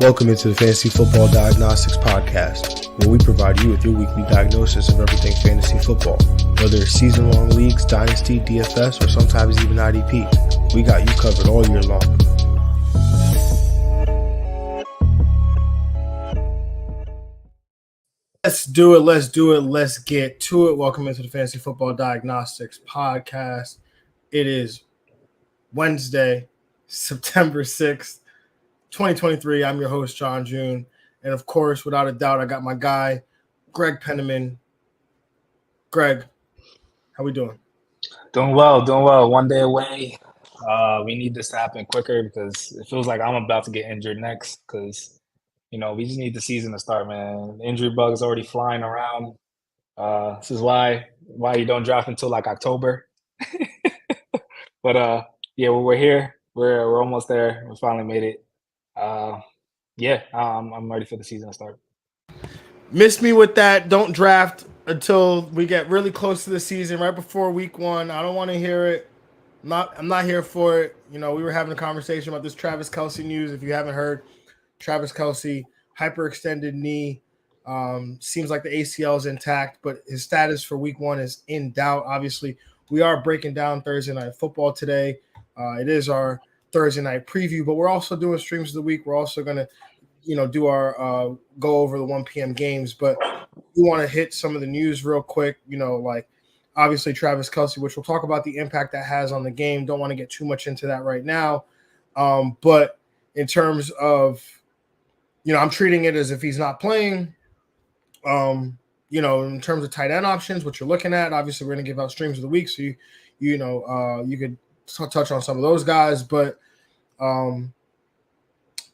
Welcome into the Fantasy Football Diagnostics Podcast, where we provide you with your weekly diagnosis of everything fantasy football. Whether it's season-long leagues, dynasty, DFS, or sometimes even IDP, we got you covered all year long. Let's do it. Let's get to it. Welcome into the Fantasy Football Diagnostics Podcast. It is Wednesday, September 6th. 2023. I'm your host, Jon Jeune. And of course, without a doubt, I got my guy, Greg Pennamon. Greg, how we doing? Doing well. 1 day away. We need this to happen quicker because it feels like I'm about to get injured next because, we just need the season to start, man. The injury bug is already flying around. This is why you don't draft until like October. But we're here. We're almost there. We finally made it. I'm ready for the season to start. Miss me with that. Don't draft until we get really close to the season, right before week 1. I don't want to hear it. I'm not here for it. We were having a conversation about this Travis Kelce news. If you haven't heard, Travis Kelce, hyperextended knee. Seems like the ACL is intact, but his status for week 1 is in doubt. Obviously, we are breaking down Thursday Night Football today. It is our Thursday night preview, but we're also doing streams of the week. We're also going to, do our go over the 1 p.m. games, but we want to hit some of the news real quick. Like obviously Travis Kelce, which we'll talk about the impact that has on the game. Don't want to get too much into that right now. But in terms of, I'm treating it as if he's not playing. In terms of tight end options, what you're looking at, obviously we're going to give out streams of the week. So you could touch on some of those guys, but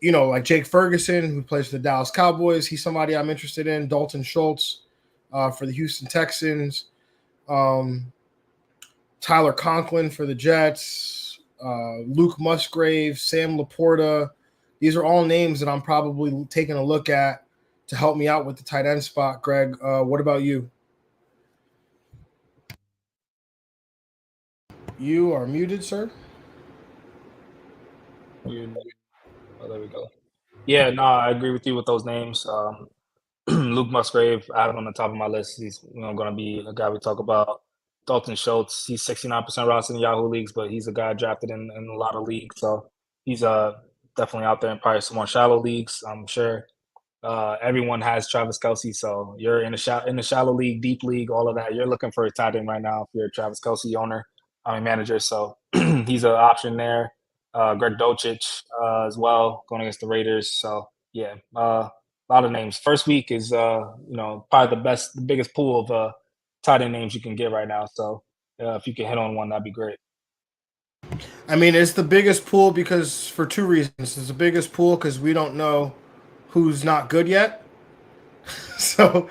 like Jake Ferguson, who plays for the Dallas Cowboys, he's somebody I'm interested in. Dalton Schultz for the Houston Texans, Tyler Conklin for the Jets, Luke Musgrave, Sam Laporta. These are all names that I'm probably taking a look at to help me out with the tight end spot. Greg, what about you? You are muted, sir. Oh, there we go. Yeah, no, I agree with you with those names. Luke Musgrave, I have him on the top of my list. He's going to be a guy we talk about. Dalton Schultz, he's 69% rostered in Yahoo leagues, but he's a guy drafted in a lot of leagues. So he's definitely out there in probably some more shallow leagues, I'm sure. Everyone has Travis Kelce, so you're in the shallow league, deep league, all of that. You're looking for a tight end right now if you're a Travis Kelce manager. So he's an option there. Greg Dulcich as well, going against the Raiders. So yeah, a lot of names. First week is probably the biggest pool of tight end names you can get right now. So if you can hit on one, that'd be great. I mean, it's the biggest pool because for two reasons. It's the biggest pool because we don't know who's not good yet. So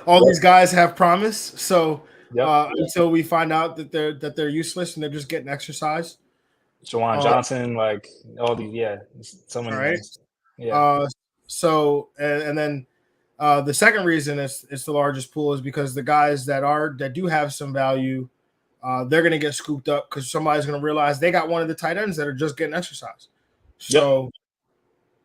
all these guys have promise. So until we find out that they're useless and they're just getting exercise. Juwan Johnson, like all these, so many names. Yeah. And then the second reason it's the largest pool is because the guys that do have some value, they're going to get scooped up because somebody's going to realize they got one of the tight ends that are just getting exercise. So,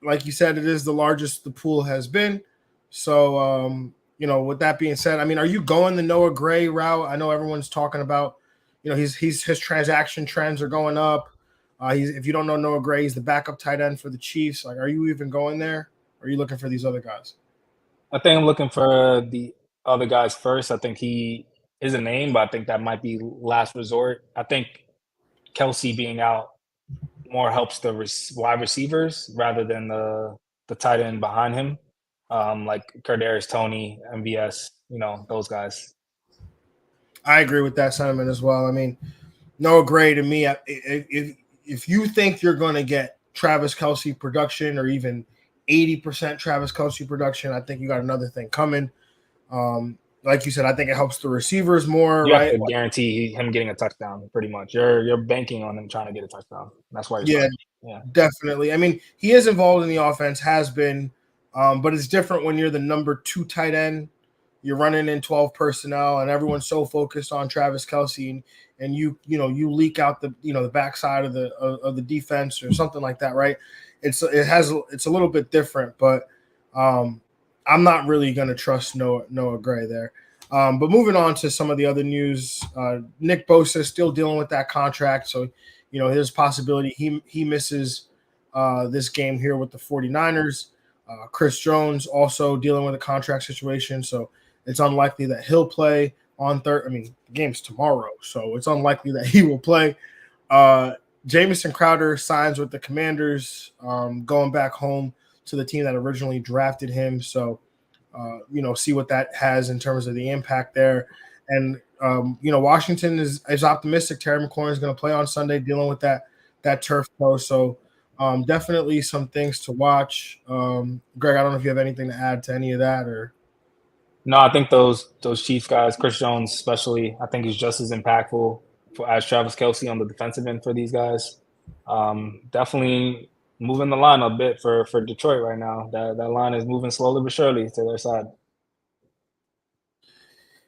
like you said, it is the largest the pool has been. So, with that being said, I mean, are you going the Noah Gray route? I know everyone's talking about, his transaction trends are going up. If you don't know Noah Gray, he's the backup tight end for the Chiefs. Like, are you even going there? Or are you looking for these other guys? I think I'm looking for the other guys first. I think he is a name, but I think that might be last resort. I think Kelce being out more helps the wide receivers rather than the tight end behind him, like Kadarius Toney, MVS, those guys. I agree with that sentiment as well. I mean, Noah Gray to me, if you think you're going to get Travis Kelce production or even 80% Travis Kelce production, I think you got another thing coming. Like you said, I think it helps the receivers more. You right? have to guarantee him getting a touchdown, pretty much. You're banking on him trying to get a touchdown. That's why you're definitely. I mean, he is involved in the offense, has been, but it's different when you're the number 2 tight end you're running in 12 personnel, and everyone's so focused on Travis Kelce, and you leak out the backside of the defense or something like that, right? It's a little bit different, but I'm not really going to trust Noah Gray there. But moving on to some of the other news, Nick Bosa is still dealing with that contract, so there's a possibility he misses this game here with the 49ers. Chris Jones also dealing with a contract situation, so it's unlikely that he'll play on third. I mean, the game's tomorrow, so it's unlikely that he will play. Jamison Crowder signs with the Commanders, going back home to the team that originally drafted him. So, see what that has in terms of the impact there. And, Washington is optimistic. Terry McLaurin is going to play on Sunday dealing with that turf toe. So, definitely some things to watch. Greg, I don't know if you have anything to add to any of that or. No, I think those Chiefs guys, Chris Jones especially, I think he's just as impactful as Travis Kelce on the defensive end for these guys. Definitely moving the line a bit for Detroit right now. That line is moving slowly but surely to their side.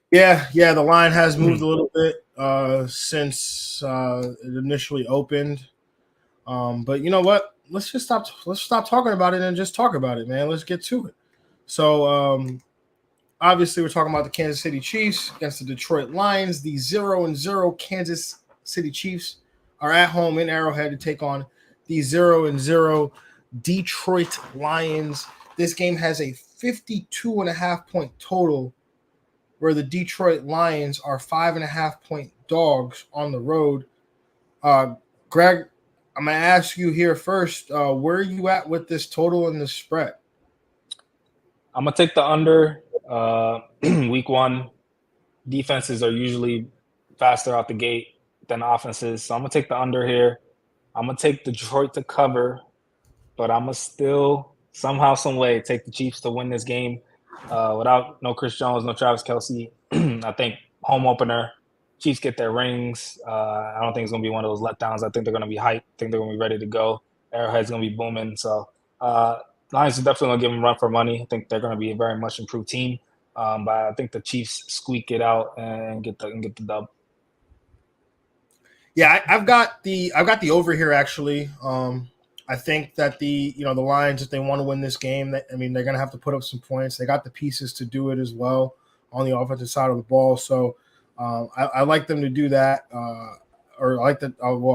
Yeah, the line has moved a little bit since it initially opened. But you know what? Let's stop talking about it and just talk about it, man. Let's get to it. So obviously, we're talking about the Kansas City Chiefs against the Detroit Lions. The 0-0 Kansas City Chiefs are at home in Arrowhead to take on the 0-0 Detroit Lions. This game has a 52.5-point total, where the Detroit Lions are 5.5-point dogs on the road. Greg, I'm going to ask you here first. Where are you at with this total and the spread? I'm going to take the under. Week one, defenses are usually faster out the gate than offenses. So I'm going to take the under here. I'm going to take Detroit to cover, but I'm going to still somehow, some way take the Chiefs to win this game without no Chris Jones, no Travis Kelce. I think home opener, Chiefs get their rings. I don't think it's going to be one of those letdowns. I think they're going to be hyped. I think they're going to be ready to go. Arrowhead's going to be booming. So Lions are definitely going to give them a run for money. I think they're going to be a very much improved team. But I think the Chiefs squeak it out and get the dub. Yeah, I've got the over here actually. I think that the Lions, if they want to win this game, they're going to have to put up some points. They got the pieces to do it as well on the offensive side of the ball. So I like them to do that, or I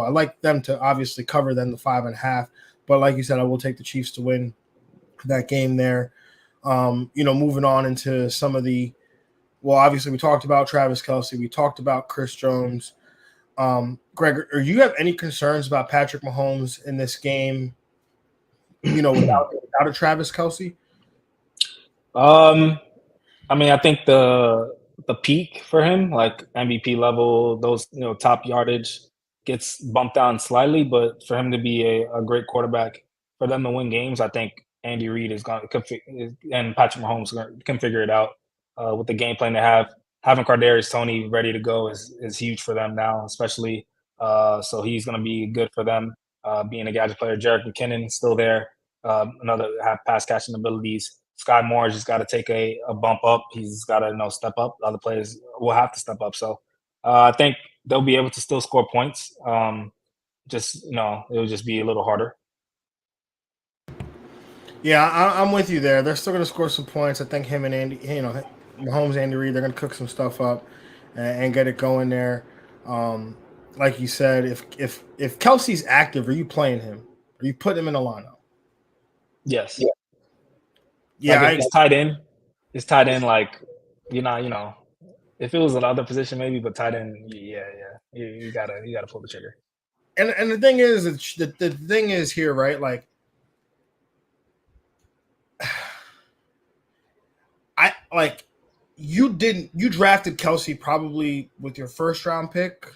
like them to obviously cover them the 5.5. But like you said, I will take the Chiefs to win that game there. Moving on into some of the, obviously we talked about Travis Kelce, we talked about Chris Jones. Greg, do you have any concerns about Patrick Mahomes in this game? Without a Travis Kelce. I think the peak for him, like MVP level, those top yardage gets bumped down slightly, but for him to be a great quarterback, for them to win games, I think Andy Reid is going to, and Patrick Mahomes can figure it out with the game plan they have. Having Kadarius Toney ready to go is huge for them now, especially. So he's going to be good for them. Being a gadget player, Jerick McKinnon still there. Another have pass catching abilities. Sky Moore just got to take a bump up. He's got to step up. Other players will have to step up. So I think they'll be able to still score points. It'll just be a little harder. Yeah, I'm with you there. They're still going to score some points. I think him and Andy, Mahomes, Andy Reid, they're going to cook some stuff up and get it going there. Like you said, if Kelce's active, are you playing him? Are you putting him in a lineup? Yes. Yeah, like it's tied in. It's tied in. Like if it was another position maybe, but tight end, yeah, you gotta pull the trigger. And the thing is, the thing is here, right? Like, you drafted Kelce probably with your first round pick,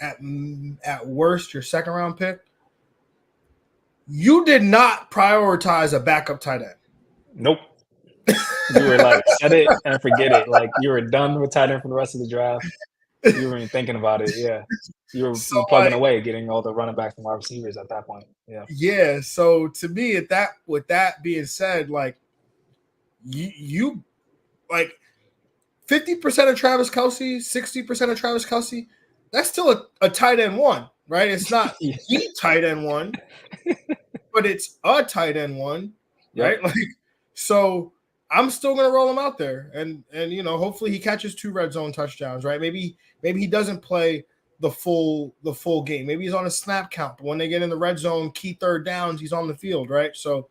at worst your second round pick. You did not prioritize a backup tight end. Nope. You were like, set it and forget it. Like, you were done with tight end for the rest of the draft. You weren't even thinking about it. Yeah. You were plugging away, getting all the running backs and wide receivers at that point. Yeah. Yeah. So to me, with that being said, like you like 50% of Travis Kelce, 60% of Travis Kelce, that's still a tight end one, right? It's not the tight end one, but it's a tight end one, right? Yep. Like, so I'm still gonna roll him out there, and hopefully he catches 2 red zone touchdowns, right? Maybe he doesn't play the full game. Maybe he's on a snap count, but when they get in the red zone, key third downs, he's on the field, right? So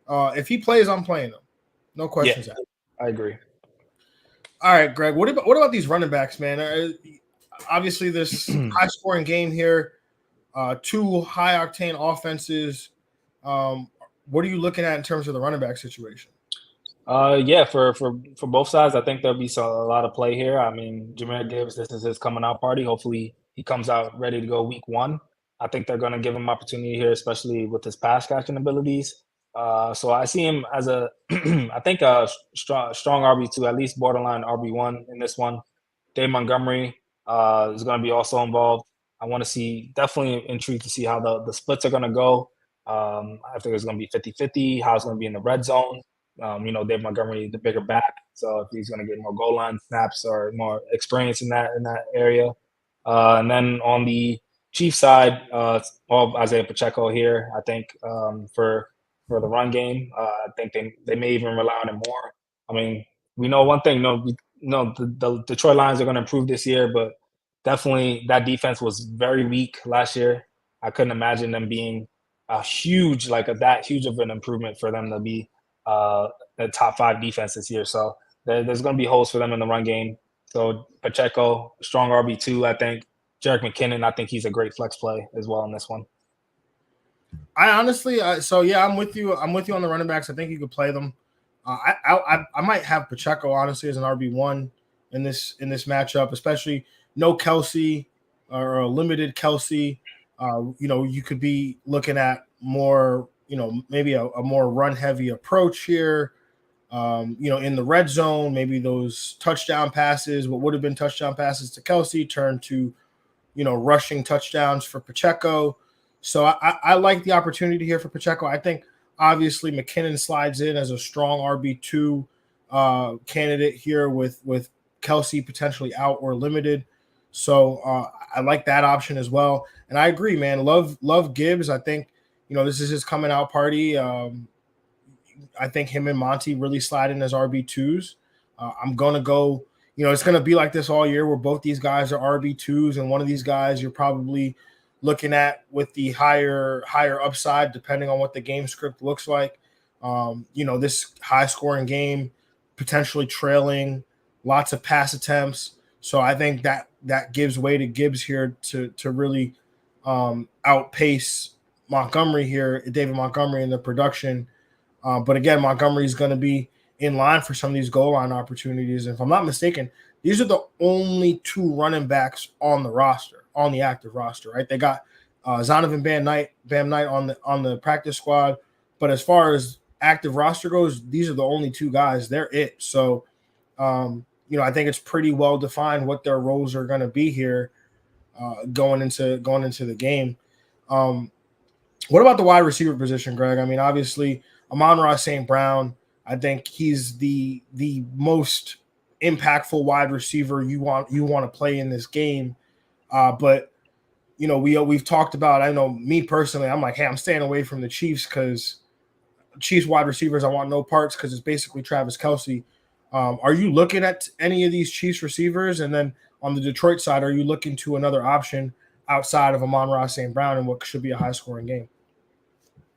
if he plays, I'm playing him, no questions asked. I agree. All right, Greg. What about these running backs, man? Obviously, this high scoring game here, 2 high octane offenses. What are you looking at in terms of the running back situation? Yeah, for both sides, I think there'll be a lot of play here. I mean, Jameer Gibbs, this is his coming out party. Hopefully, he comes out ready to go week 1. I think they're going to give him opportunity here, especially with his pass catching abilities. So I see him as a, I think a strong RB2, at least borderline RB1 in this one. Dave Montgomery is going to be also involved. I want to see, definitely intrigued to see how the splits are going to go. I think it's going to be 50-50, how it's going to be in the red zone. Dave Montgomery, the bigger back, so if he's going to get more goal line snaps or more experience in that area, and then on the Chiefs side, all Isaiah Pacheco here. I think for the run game, I think they may even rely on him more. I mean, we know one thing. The Detroit Lions are going to improve this year, but definitely that defense was very weak last year. I couldn't imagine them being that huge of an improvement for them to be the top 5 defense this year. So there's going to be holes for them in the run game. So Pacheco, strong RB2, I think. Jerick McKinnon, I think he's a great flex play as well in this one. I honestly, I'm with you. I'm with you on the running backs. I think you could play them. I might have Pacheco honestly as an RB1 in this matchup, especially no Kelce or a limited Kelce. You could be looking at more, maybe a more run heavy approach here. In the red zone, maybe those touchdown passes, what would have been touchdown passes to Kelce, turned to, rushing touchdowns for Pacheco. So I like the opportunity here for Pacheco. I think obviously McKinnon slides in as a strong RB2 candidate here with Kelce potentially out or limited. So I like that option as well. And I agree, man. Love Gibbs. I think, this is his coming out party. I think him and Monty really slide in as RB2s. I'm going to go, it's going to be like this all year where both these guys are RB2s, and one of these guys you're probably looking at with the higher upside, depending on what the game script looks like. This high scoring game, potentially trailing, lots of pass attempts. So I think that gives way to Gibbs here to really outpace Montgomery here, David Montgomery in the production. But again, Montgomery is going to be in line for some of these goal line opportunities. And if I'm not mistaken, these are the only 2 running backs on the active roster, right? They got Zonovan Bam Knight on the practice squad. But as far as active roster goes, these are the only 2 guys. They're it. So, I think it's pretty well defined what their roles are going to be here going into the game. What about the wide receiver position, Greg? I mean, obviously, Amon-Ra St. Brown, I think he's the most impactful wide receiver you want to play in this game. But we've talked about. I know me personally, I'm like, hey, I'm staying away from the Chiefs because Chiefs wide receivers, I want no parts because it's basically Travis Kelce. Are you looking at any of these Chiefs receivers? And then on the Detroit side, are you looking to another option outside of Amon-Ra St. Brown in what should be a high scoring game?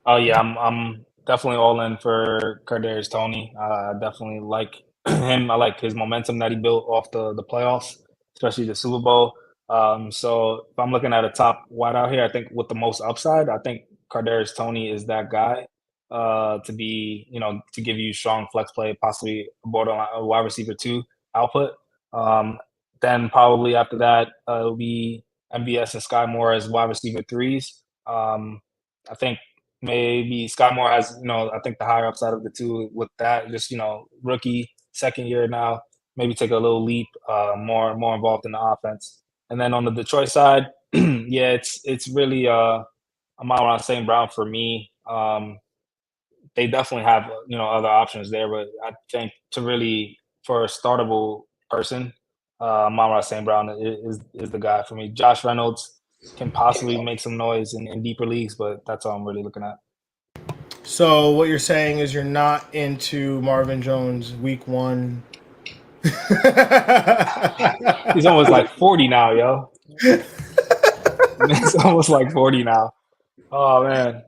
Oh yeah, I'm definitely all in for Kadarius Toney. I definitely like him. I like his momentum that he built off the playoffs, especially the Super Bowl. So if I'm looking at a top wide out here, I think with the most upside, I think Kadarius Toney is that guy to be, to give you strong flex play, possibly a borderline a wide receiver 2 output. Then probably after that, it'll be MBS and Sky Moore as wide receiver 3s. I think maybe Scott Moore has, I think the higher upside of the 2 with that, just, rookie, second year now, maybe take a little leap, more involved in the offense. And then on the Detroit side, yeah, it's really Amon-Ra St. Brown for me. They definitely have, other options there, but I think for a startable person. Amon-Ra St. Brown is the guy for me. Josh Reynolds can possibly make some noise in deeper leagues, but that's all I'm really looking at. So what you're saying is you're not into Marvin Jones week 1. He's almost like 40 now, yo. It's almost like 40 now. Oh man.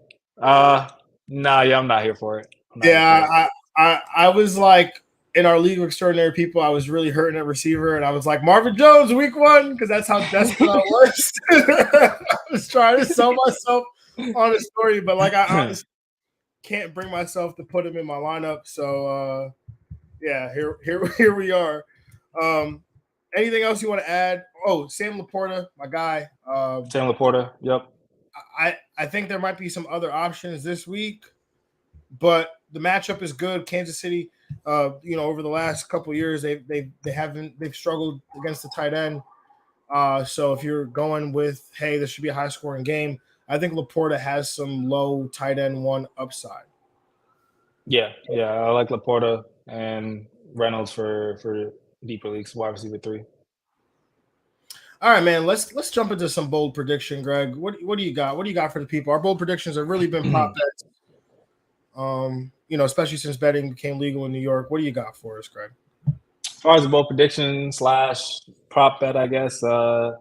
Nah, yeah, I'm not here for it. Yeah, I was like in our League of Extraordinary People, I was really hurting at receiver, and I was like Marvin Jones week 1 because that's how desperate I was. I was trying to sell myself on a story, but like I honestly can't bring myself to put him in my lineup. So yeah, here we are. Anything else you want to add? Oh, Sam Laporta, my guy. Sam Laporta, yep. I think there might be some other options this week, but the matchup is good. Kansas City, over the last couple of years, they've struggled against the tight end. So if you're going with, hey, this should be a high scoring game, I think Laporta has some low tight end 1 upside. Yeah, I like Laporta and Reynolds for deeper leagues, wide receiver 3. All right, man. Let's jump into some bold prediction, Greg. What do you got? What do you got for the people? Our bold predictions have really been prop bets. Especially since betting became legal in New York. What do you got for us, Greg? As far as the bold prediction / prop bet, I guess I've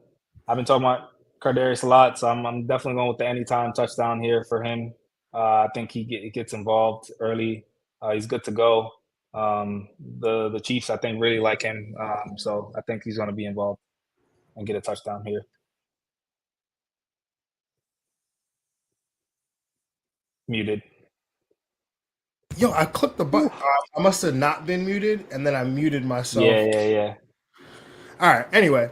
been talking about Cardarius a lot, so I'm definitely going with the anytime touchdown here for him. I think he gets involved early. He's good to go. The Chiefs, I think, really like him, so I think he's going to be involved and get a touchdown here. Muted. Yo, I clicked the button. I must have not been muted, and then I muted myself. Yeah. All right. Anyway,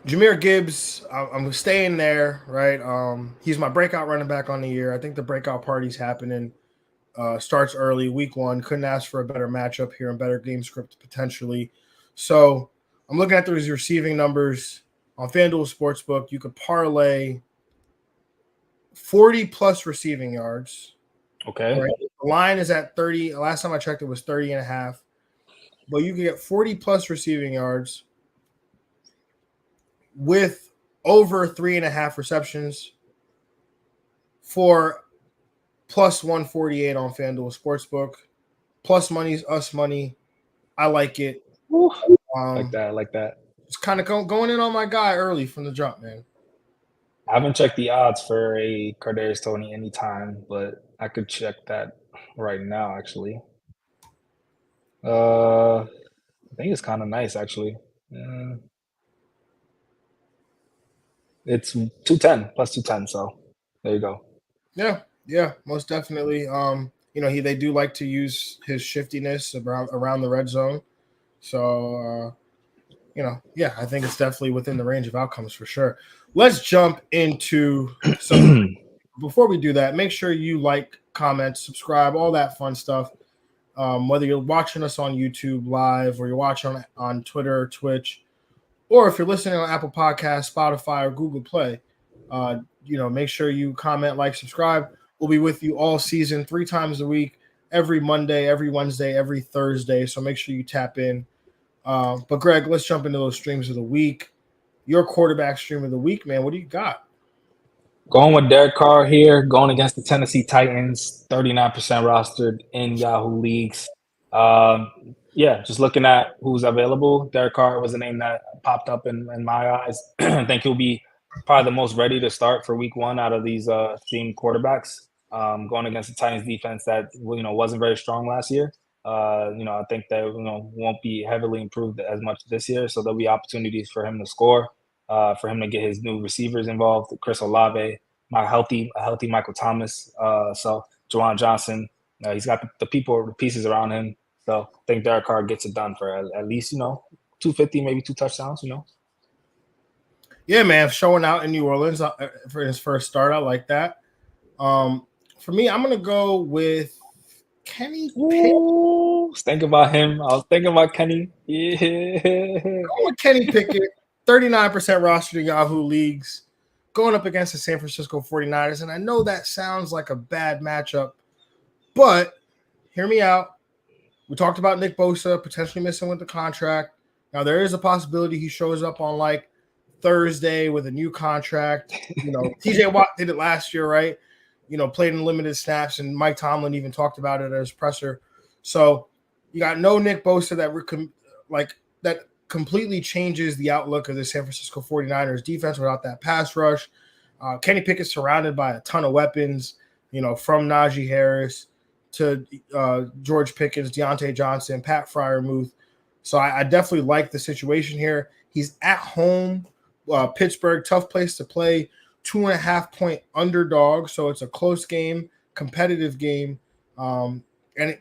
Jahmyr Gibbs, I'm staying there, right? He's my breakout running back on the year. I think the breakout party's happening. Starts early, week 1. Couldn't ask for a better matchup here and better game script potentially. So I'm looking at those receiving numbers on FanDuel Sportsbook. You could parlay 40 plus receiving yards. Okay. Right? The line is at 30. Last time I checked, it was 30 and a half. But you can get 40 plus receiving yards with over 3.5 receptions for plus 148 on FanDuel Sportsbook. Plus money's us money. I like it. Like that. It's kind of going in on my guy early from the jump, man. I haven't checked the odds for a Cardarius Toney anytime, but I could check that right now, actually. I think it's kind of nice, actually. It's 210 plus 210, so there you go. Yeah, most definitely. They do like to use his shiftiness around the red zone. So I think it's definitely within the range of outcomes for sure. Let's jump into some. Before we do that, make sure you like, comment, subscribe, all that fun stuff. Whether you're watching us on YouTube live or you're watching on Twitter or Twitch, or if you're listening on Apple Podcasts, Spotify, or Google Play, make sure you comment, like, subscribe. We'll be with you all season, 3 times a week, every Monday, every Wednesday, every Thursday. So make sure you tap in. But Greg, let's jump into those streams of the week. Your quarterback stream of the week, man. What do you got? Going with Derek Carr here, going against the Tennessee Titans, 39% rostered in Yahoo leagues. Just looking at who's available. Derek Carr was a name that popped up in my eyes. I think he'll be probably the most ready to start for week 1 out of these team quarterbacks. Going against the Titans defense that wasn't very strong last year. I think that won't be heavily improved as much this year, so there'll be opportunities for him to score, for him to get his new receivers involved, Chris Olave, a healthy Michael Thomas, so Juwan Johnson. He's got the pieces around him, so I think Derek Carr gets it done for at least 250, maybe 2 touchdowns. Yeah, man, showing out in New Orleans for his first start, I like that. For me, I'm gonna go with Kenny Pickett. I was thinking about him. I was thinking about Kenny. Yeah. Going with Kenny Pickett, 39% rostered in Yahoo leagues, going up against the San Francisco 49ers. And I know that sounds like a bad matchup, but hear me out. We talked about Nick Bosa potentially missing with the contract. Now, there is a possibility he shows up on like Thursday with a new contract. TJ Watt did it last year, right? Played in limited snaps, and Mike Tomlin even talked about it at his presser. So you got no Nick Bosa that completely changes the outlook of the San Francisco 49ers defense without that pass rush. Kenny Pickett's surrounded by a ton of weapons, from Najee Harris to George Pickens, Deontay Johnson, Pat Freiermuth. So I definitely like the situation here. He's at home, Pittsburgh, tough place to play, 2.5-point underdog. So it's a close game, competitive game.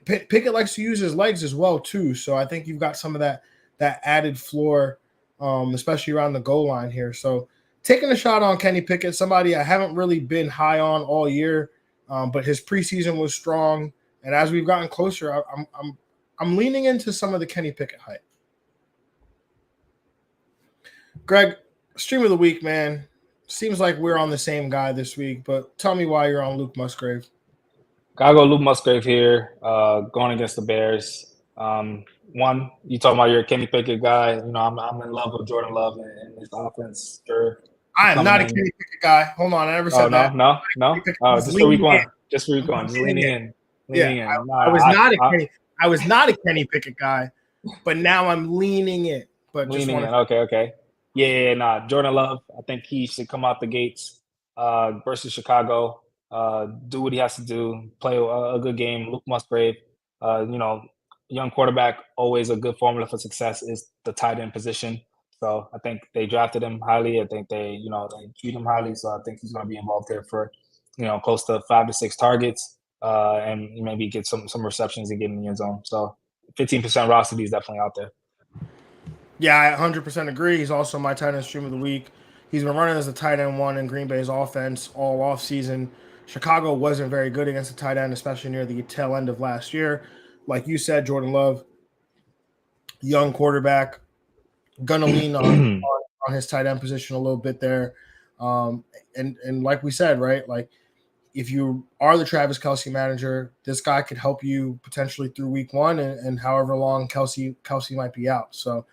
Pickett likes to use his legs as well, too. So I think you've got some of that added floor, especially around the goal line here. So taking a shot on Kenny Pickett, somebody I haven't really been high on all year, but his preseason was strong. And as we've gotten closer, I'm leaning into some of the Kenny Pickett hype. Greg, stream of the week, man. Seems like we're on the same guy this week, but tell me why you're on Luke Musgrave. Gotta go Luke Musgrave here, going against the Bears. One, you talking about your Kenny Pickett guy. I'm in love with Jordan Love and his offense. Sure. I am not a Kenny Pickett guy. Hold on, I never said that. No. Just for week one. Just leaning in. I was not a Kenny Pickett guy, but now I'm leaning in. Okay. Yeah. Jordan Love, I think he should come out the gates versus Chicago. Do what he has to do. Play a good game. Luke Musgrave, young quarterback, always a good formula for success is the tight end position. So I think they drafted him highly. I think they treat him highly. So I think he's going to be involved there for, close to 5 to 6 targets and maybe get some receptions and get in the end zone. So 15% roster is definitely out there. Yeah, I 100% agree. He's also my tight end stream of the week. He's been running as a tight end one in Green Bay's offense all offseason. Chicago wasn't very good against the tight end, especially near the tail end of last year. Like you said, Jordan Love, young quarterback, gonna lean on his tight end position a little bit there. And like we said, right, like if you are the Travis Kelce manager, this guy could help you potentially through week one and however long Kelce might be out. So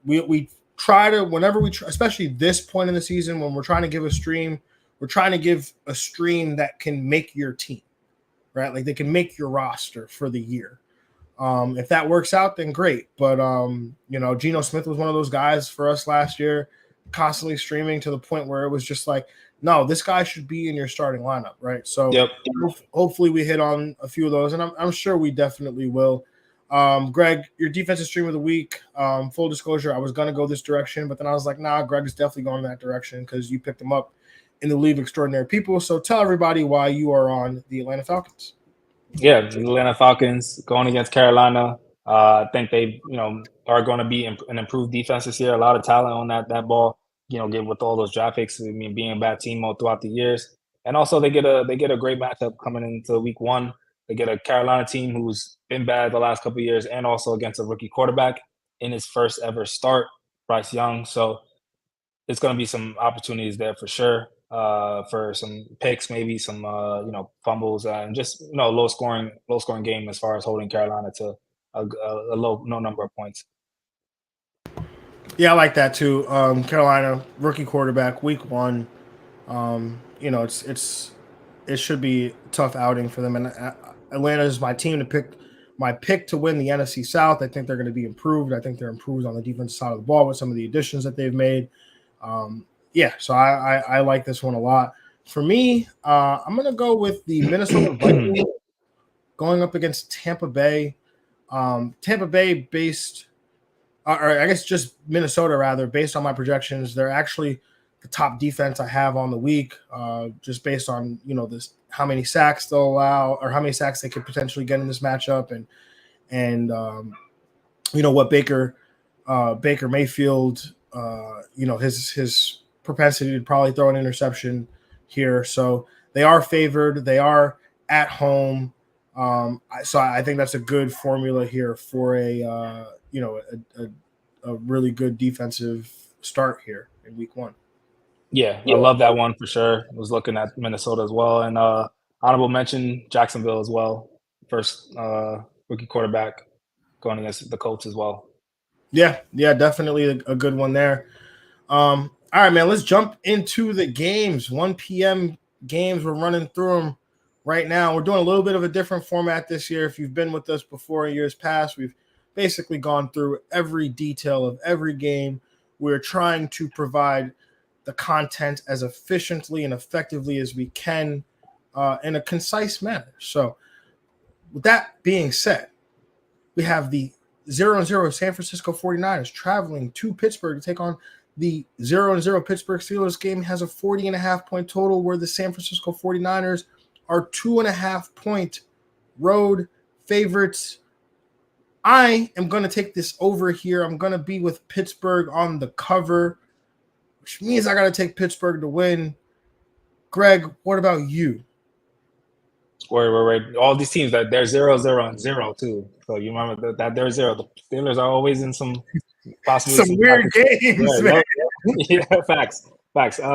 we try to, whenever especially this point in the season, when we're trying to give a stream, we're trying to give a stream that can make your team, right? Like they can make your roster for the year. If that works out, then great. But, Geno Smith was one of those guys for us last year, constantly streaming to the point where it was just like, no, this guy should be in your starting lineup, right? So hopefully we hit on a few of those, and I'm sure we definitely will. Greg, your defensive stream of the week, full disclosure, I was going to go this direction, but then I was like, nah, Greg is definitely going that direction because you picked him up in the League of Extraordinary People. So tell everybody why you are on the Atlanta Falcons. Yeah, the Atlanta Falcons going against Carolina. I think they, are going to be an improved defense this year. A lot of talent on that ball. Get with all those draft picks. I mean, being a bad team all throughout the years, and also they get a great matchup coming into week one. They get a Carolina team who's been bad the last couple of years, and also against a rookie quarterback in his first ever start, Bryce Young. So it's going to be some opportunities there for sure. For some picks, maybe some fumbles, and just low scoring game as far as holding Carolina to a low number of points. Yeah, I like that too. Carolina rookie quarterback, week one. It should be a tough outing for them, and Atlanta is my team to pick. My pick to win the NFC South. I think they're going to be improved. I think they're improved on the defensive side of the ball with some of the additions that they've made. So I like this one a lot. For me, I'm going to go with the Minnesota Vikings going up against Tampa Bay. Tampa Bay based, or I guess just Minnesota rather, based on my projections, they're actually the top defense I have on the week, just based on, this how many sacks they'll allow or how many sacks they could potentially get in this matchup and what Baker Mayfield, his propensity to probably throw an interception here. So they are favored. They are at home. So I think that's a good formula here for a really good defensive start here in week one. Yeah, I love that one for sure. I was looking at Minnesota as well. And honorable mention, Jacksonville as well. First rookie quarterback going against the Colts as well. Yeah, definitely a good one there. All right, man, let's jump into the games. 1 p.m. games. We're running through them right now. We're doing a little bit of a different format this year. If you've been with us before in years past, we've basically gone through every detail of every game. We're trying to provide the content as efficiently and effectively as we can in a concise manner. So, with that being said, we have the 0-0 San Francisco 49ers traveling to Pittsburgh to take on the 0-0 Pittsburgh Steelers. Game has a 40.5-point total, where the San Francisco 49ers are 2.5-point road favorites. I am going to take this over here. I'm going to be with Pittsburgh on the cover, which means I got to take Pittsburgh to win. Greg, what about you? Right. All these teams that they're 0-0 and 0 too. So you remember that they're 0. The Steelers are always in some possibly some weird games, man. Yeah, facts.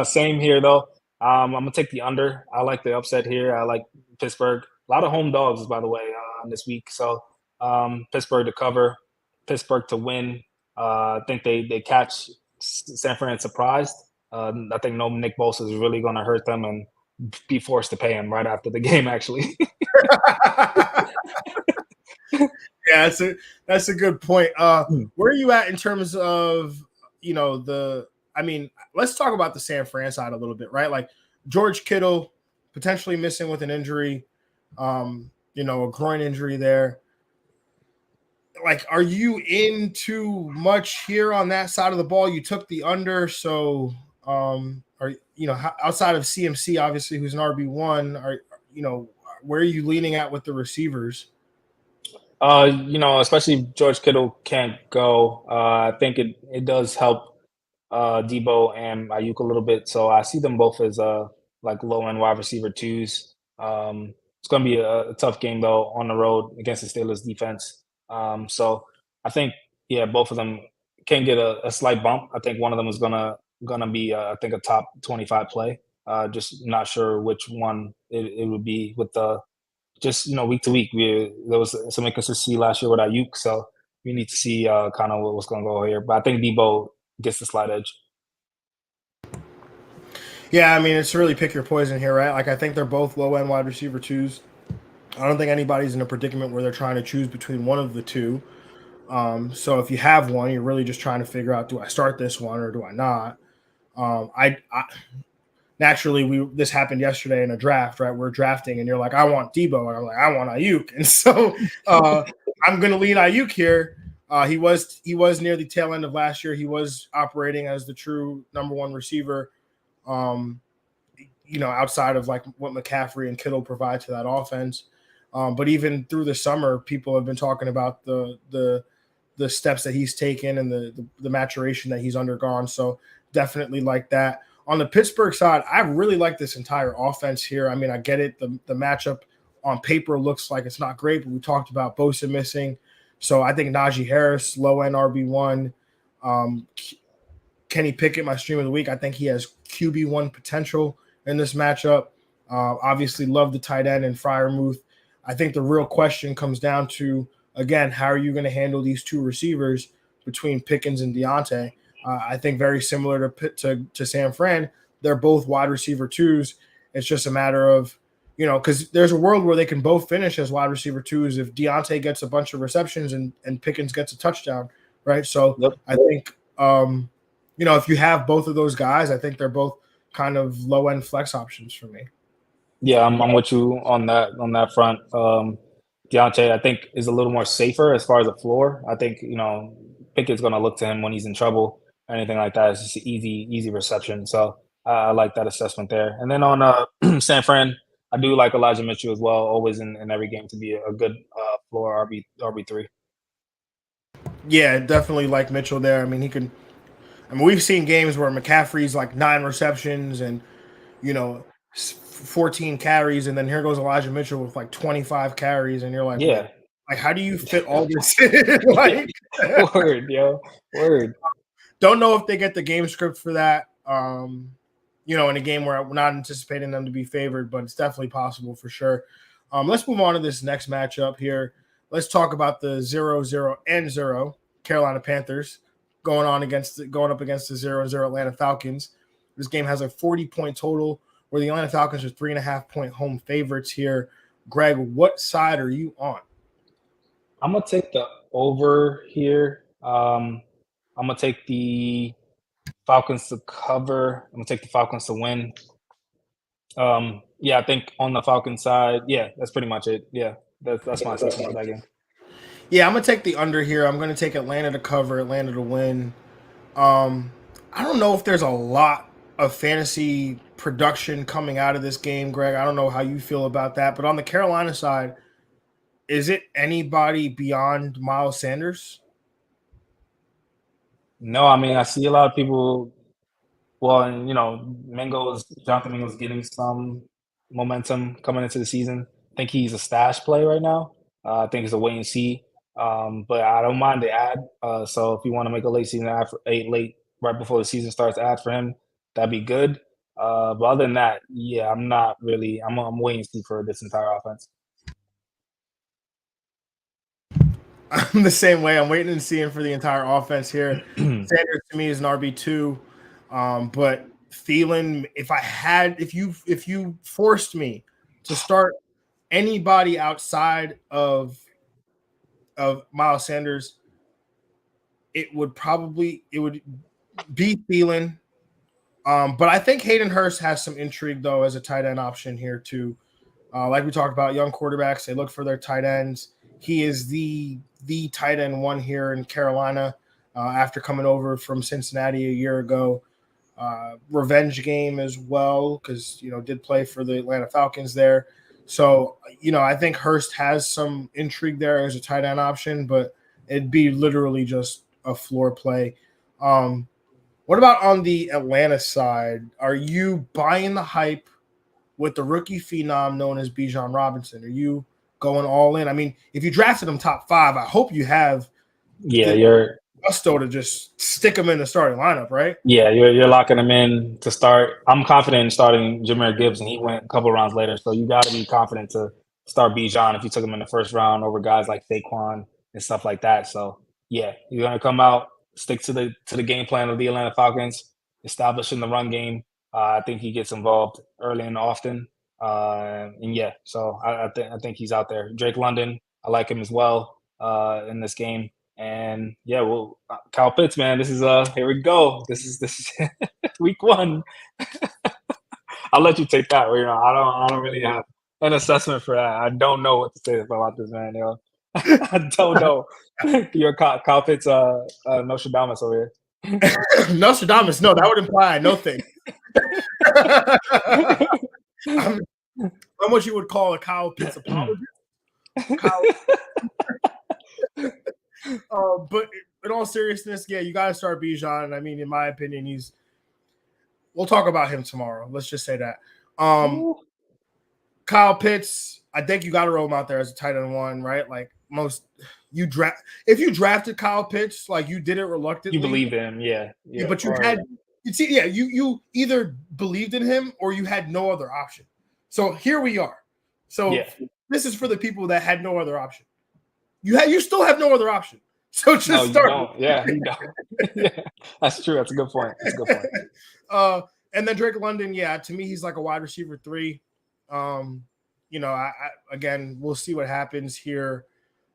Same here though. I'm gonna take the under. I like the upset here. I like Pittsburgh. A lot of home dogs, by the way, this week. So Pittsburgh to cover, Pittsburgh to win. I think they catch San Fran surprised. I think no Nick Bosa is really going to hurt them and be forced to pay him right after the game. Actually, yeah, that's a good point. Where are you at in terms of let's talk about the San Fran side a little bit, right? Like George Kittle potentially missing with an injury, a groin injury there. Like, are you in too much here on that side of the ball? You took the under, so outside of CMC, obviously, who's an RB1, where are you leaning at with the receivers? Especially George Kittle can't go. I think it does help Debo and Ayuk a little bit. So I see them both as like low end wide receiver twos. It's going to be a tough game though on the road against the Steelers defense. So I think both of them can get a slight bump. I think one of them is gonna be I think a top 25 play. Just not sure which one it would be with the just week to week. There was some inconsistency last year with Ayuk, so we need to see kind of what's going to go here. But I think Debo gets the slight edge. Yeah, I mean, it's really pick your poison here, right? Like, I think they're both low end wide receiver twos. I don't think anybody's in a predicament where they're trying to choose between one of the two. So if you have one, you're really just trying to figure out, do I start this one or do I not? I naturally, this happened yesterday in a draft, right? We're drafting, and you're like, I want Debo, and I'm like, I want Ayuk, and so I'm going to lean Ayuk here. He was near the tail end of last year. He was operating as the true number one receiver, outside of like what McCaffrey and Kittle provide to that offense. But even through the summer, people have been talking about the steps that he's taken and the maturation that he's undergone. So definitely like that. On the Pittsburgh side, I really like this entire offense here. I mean, I get it. The matchup on paper looks like it's not great, but we talked about Bosa missing. So I think Najee Harris, low-end RB1. Kenny Pickett, my stream of the week, I think he has QB1 potential in this matchup. Obviously, love the tight end and Freiermuth. I think the real question comes down to, again, how are you going to handle these two receivers between Pickens and Deontay? I think very similar to San Fran. They're both wide receiver twos. It's just a matter of, because there's a world where they can both finish as wide receiver twos if Deontay gets a bunch of receptions and Pickens gets a touchdown, right? So yep. I think, if you have both of those guys, I think they're both kind of low-end flex options for me. Yeah, I'm with you on that front. Deontay, I think, is a little more safer as far as the floor. I think, Pickett's going to look to him when he's in trouble. Anything like that is just an easy reception. So I like that assessment there. And then on San Fran, I do like Elijah Mitchell as well, always in every game to be a good floor RB3. Yeah, definitely like Mitchell there. I mean, we've seen games where McCaffrey's like 9 receptions and, 14 carries, and then here goes Elijah Mitchell with like 25 carries, and you're like, yeah, like how do you fit all this in? Like, word. Don't know if they get the game script for that. In a game where we're not anticipating them to be favored, but it's definitely possible for sure. Let's move on to this next matchup here. Let's talk about the 0-0 and 0 Carolina Panthers going up against the 0-0 Atlanta Falcons. This game has a 40-point total, where the Atlanta Falcons are 3.5-point home favorites here. Greg, what side are you on? I'm gonna take the over here. I'm gonna take the Falcons to cover. I'm gonna take the Falcons to win. I think on the Falcons side, that's pretty much it. Yeah, that's my assessment for that game. Yeah, I'm gonna take the under here. I'm gonna take Atlanta to cover, Atlanta to win. I don't know if there's a lot of fantasy production coming out of this game, Greg. I don't know how you feel about that, but on the Carolina side, is it anybody beyond Miles Sanders? No, I mean I see a lot of people. Well, and Jonathan Mingo's getting some momentum coming into the season. I think he's a stash play right now. I think it's a wait and see. But I don't mind the ad. So if you want to make a late season ad right before the season starts ad for him, that'd be good. But other than that, I'm not really. I'm waiting to see for this entire offense. I'm the same way. I'm waiting and seeing for the entire offense here. Sanders to me is an RB2, but Thielen. If you forced me to start anybody outside of Miles Sanders, it would be Thielen. But I think Hayden Hurst has some intrigue though as a tight end option here too. Like we talked about, young quarterbacks, they look for their tight ends. He is the tight end one here in Carolina after coming over from Cincinnati a year ago. Revenge game as well because did play for the Atlanta Falcons there. So I think Hurst has some intrigue there as a tight end option, but it'd be literally just a floor play. What about on the Atlanta side? Are you buying the hype with the rookie phenom known as Bijan Robinson? Are you going all in? I mean, if you drafted him top 5, I hope you have you're gusto to just stick him in the starting lineup, right? Yeah, you're locking him in to start. I'm confident in starting Jahmyr Gibbs, and he went a couple rounds later. So you got to be confident to start Bijan if you took him in the first round over guys like Saquon and stuff like that. So you're gonna come out, stick to the game plan of the Atlanta Falcons, establishing the run game. I think he gets involved early and often, so I think he's out there. Drake London, I like him as well in this game. And Kyle Pitts, man, this is here we go. This is week 1. I'll let you take that. I don't really have an assessment for that. I don't know what to say about this, man. I don't know. You're Kyle Pitts, Nostradamus over here. Nostradamus, no, that would imply no thing. I'm what you would call a Kyle Pitts apologist. But in all seriousness, you got to start Bijan. I mean, in my opinion, we'll talk about him tomorrow. Let's just say that. Kyle Pitts, I think you got to roll him out there as a tight end 1, right? Like if you drafted Kyle Pitts, like you did it reluctantly. You believed in him, yeah. But you either believed in him or you had no other option. So here we are. So this is for the people that had no other option. You still have no other option. So just start. Don't. Yeah, you don't. Yeah, that's true. That's a good point. And then Drake London, to me, he's like a wide receiver 3. Again, we'll see what happens here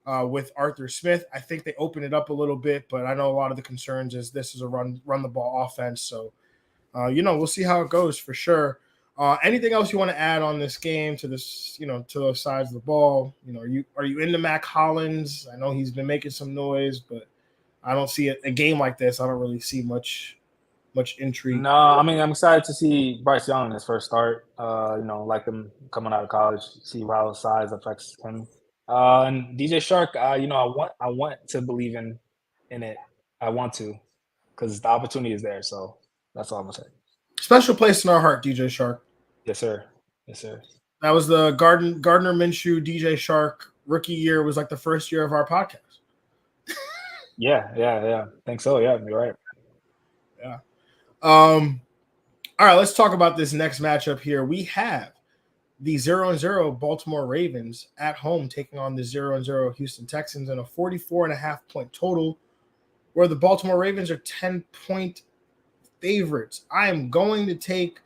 with Arthur Smith. I think they open it up a little bit, but I know a lot of the concerns is this is a run the ball offense. So, we'll see how it goes for sure. Anything else you want to add on this game to this, to those sides of the ball? Are you into Mac Hollins? I know he's been making some noise, but I don't see a game like this. I don't really see much intrigue. No, I mean, I'm excited to see Bryce Young in his first start. Like him coming out of college, see how his size affects him. And DJ Shark, I want to believe in it. I want to, because the opportunity is there. So that's all I'm gonna say. Special place in our heart, DJ Shark. Yes, sir. That was the Gardner Minshew DJ Shark rookie year. Was like the first year of our podcast. Yeah. Think so. Yeah, you're right. Yeah. All right, let's talk about this next matchup here. We have the 0-0 Baltimore Ravens at home taking on the 0-0 Houston Texans and a 44.5-point total. where the Baltimore Ravens are 10-point favorites. I am going to take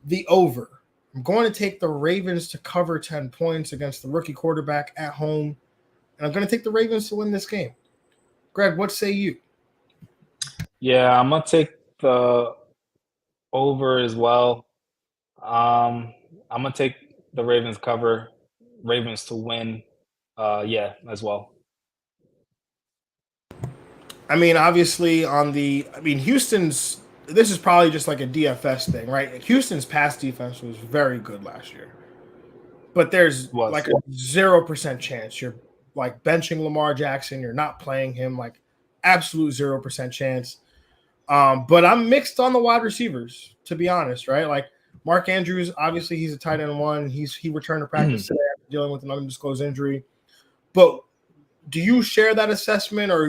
the over. I'm going to take the Ravens to cover 10 points against the rookie quarterback at home, and I'm going to take the Ravens to win this game. Greg, what say you? Yeah, I'm gonna take the over as well. I'm gonna take the Ravens cover, Ravens to win. Yeah, as well. I mean, obviously, Houston's. This is probably just like a DFS thing, right? Houston's pass defense was very good last year, but there's Was like a 0% chance you're like benching Lamar Jackson. You're not playing him, like absolute 0% chance. But I'm mixed on the wide receivers, to be honest, right? Like Mark Andrews, obviously he's a tight end one. He returned to practice today after dealing with an undisclosed injury. But do you share that assessment, or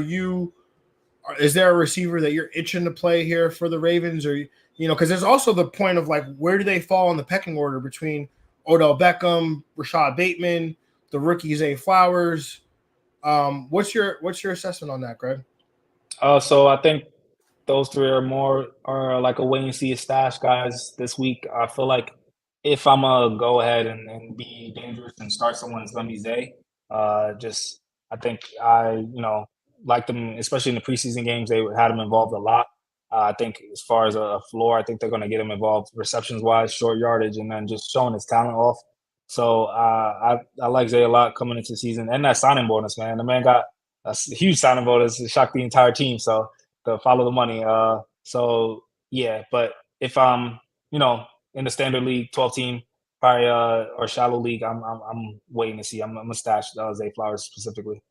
is there a receiver that you're itching to play here for the Ravens, or because there's also the point of like where do they fall in the pecking order between Odell Beckham, Rashad Bateman, the rookie Zay Flowers? What's your assessment on that, Greg? So I think those three are like a wait and see stash guys this week. I feel like if I'm gonna go ahead and be dangerous and start someone, it's gonna be Zay. Just I think I like them, especially in the preseason games. They had him involved a lot. I think as far as a floor, I think they're gonna get him involved receptions wise, short yardage, and then just showing his talent off. So I like Zay a lot coming into the season, and that signing bonus, man. The man got a huge signing bonus. It shocked the entire team. So to follow the money. So yeah, but if I'm, in the standard league, 12 team, probably or shallow league, I'm waiting to see. I'm gonna stash Zay Flowers specifically.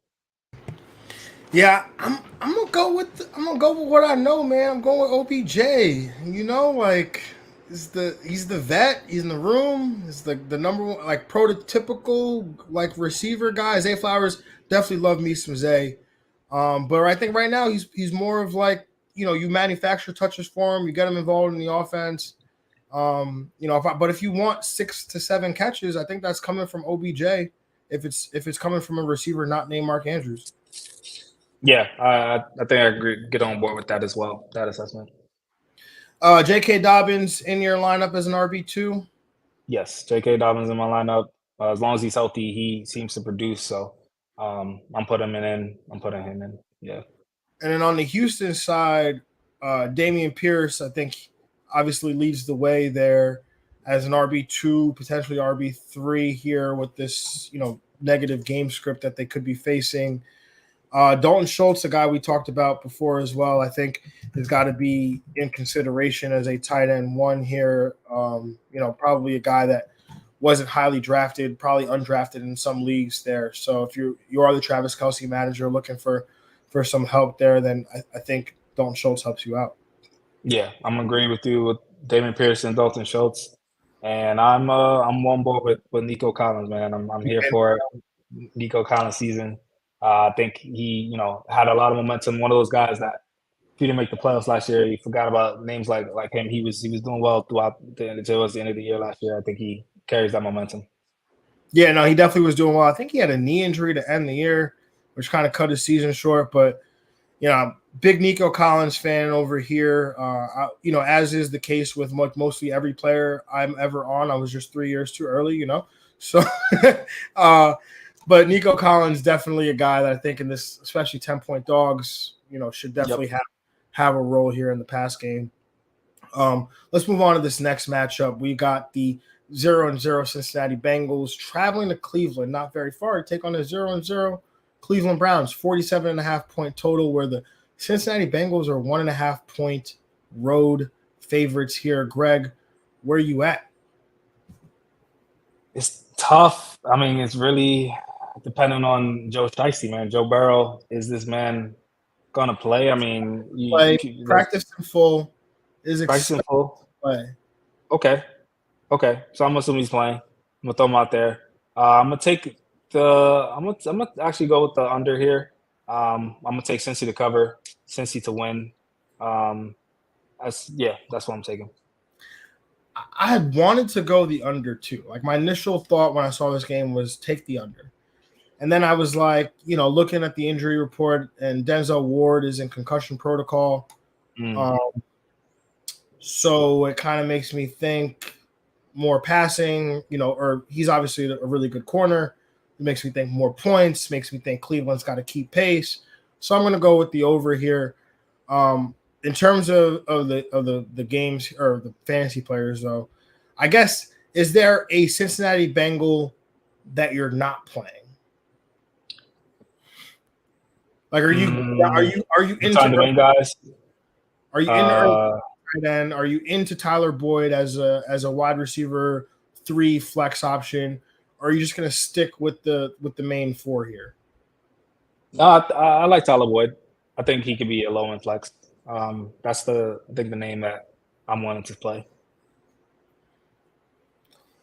Yeah, I'm gonna go with what I know, man. I'm going with OBJ. Like he's the vet. He's in the room. He's the number one, like prototypical like receiver guy. Zay Flowers, definitely love me some Zay. But I think right now he's more of like you manufacture touches for him. You get him involved in the offense. But if you want 6 to 7 catches, I think that's coming from OBJ. If it's coming from a receiver not named Mark Andrews. Yeah, I think I agree. Get on board with that as well. That assessment. J.K. Dobbins in your lineup as an RB2? Yes, J.K. Dobbins in my lineup. As long as he's healthy, he seems to produce. So I'm putting him in. I'm putting him in. Yeah. And then on the Houston side, Dameon Pierce, I think, obviously leads the way there as an RB2, potentially RB3 here with this, negative game script that they could be facing. Dalton Schultz, a guy we talked about before as well, I think has got to be in consideration as a tight end one here. Probably a guy that wasn't highly drafted, probably undrafted in some leagues there. So if you are the Travis Kelce manager looking for some help there, then I think Dalton Schultz helps you out. Yeah, I'm agreeing with you with Dameon Pierce and Dalton Schultz. And I'm on board with Nico Collins, man. I'm here for Nico Collins season. I think he, had a lot of momentum. One of those guys that if he didn't make the playoffs last year, you forgot about names like him. He was doing well throughout towards the end of the year last year. I think he carries that momentum. Yeah, no, he definitely was doing well. I think he had a knee injury to end the year, which kind of cut his season short. But big Nico Collins fan over here. As is the case with mostly every player I'm ever on. I was just 3 years too early, So, but Nico Collins definitely a guy that I think in this, especially 10-point dogs, should definitely have a role here in the pass game. Let's move on to this next matchup. We got the 0-0 Cincinnati Bengals traveling to Cleveland, not very far, to take on the 0-0 Cleveland Browns. 47.5-point total, where the Cincinnati Bengals are 1.5-point road favorites here. Greg, where are you at? It's tough. I mean, it's really depending on Joe Shiesty, man. Joe Burrow, is this man gonna play? I mean, Practice in full. Is practice in full. Play. Okay. So I'm assuming he's playing. I'm gonna throw him out there. I'm gonna actually go with the under here. I'm gonna take Cincy to cover, Cincy to win. That's what I'm taking. I had wanted to go the under too. Like my initial thought when I saw this game was take the under. And then I was like, looking at the injury report, and Denzel Ward is in concussion protocol. So it kind of makes me think more passing, or he's obviously a really good corner. It makes me think more points, makes me think Cleveland's got to keep pace. So I'm going to go with the over here. In terms of the games or the fantasy players, though, I guess, is there a Cincinnati Bengal that you're not playing? Like, are you into the main guys? Are you in then? Are you into Tyler Boyd as a wide receiver 3 flex option? Or are you just going to stick with the main 4 here? No, I like Tyler Boyd. I think he could be a low end flex. That's the name that I'm wanting to play.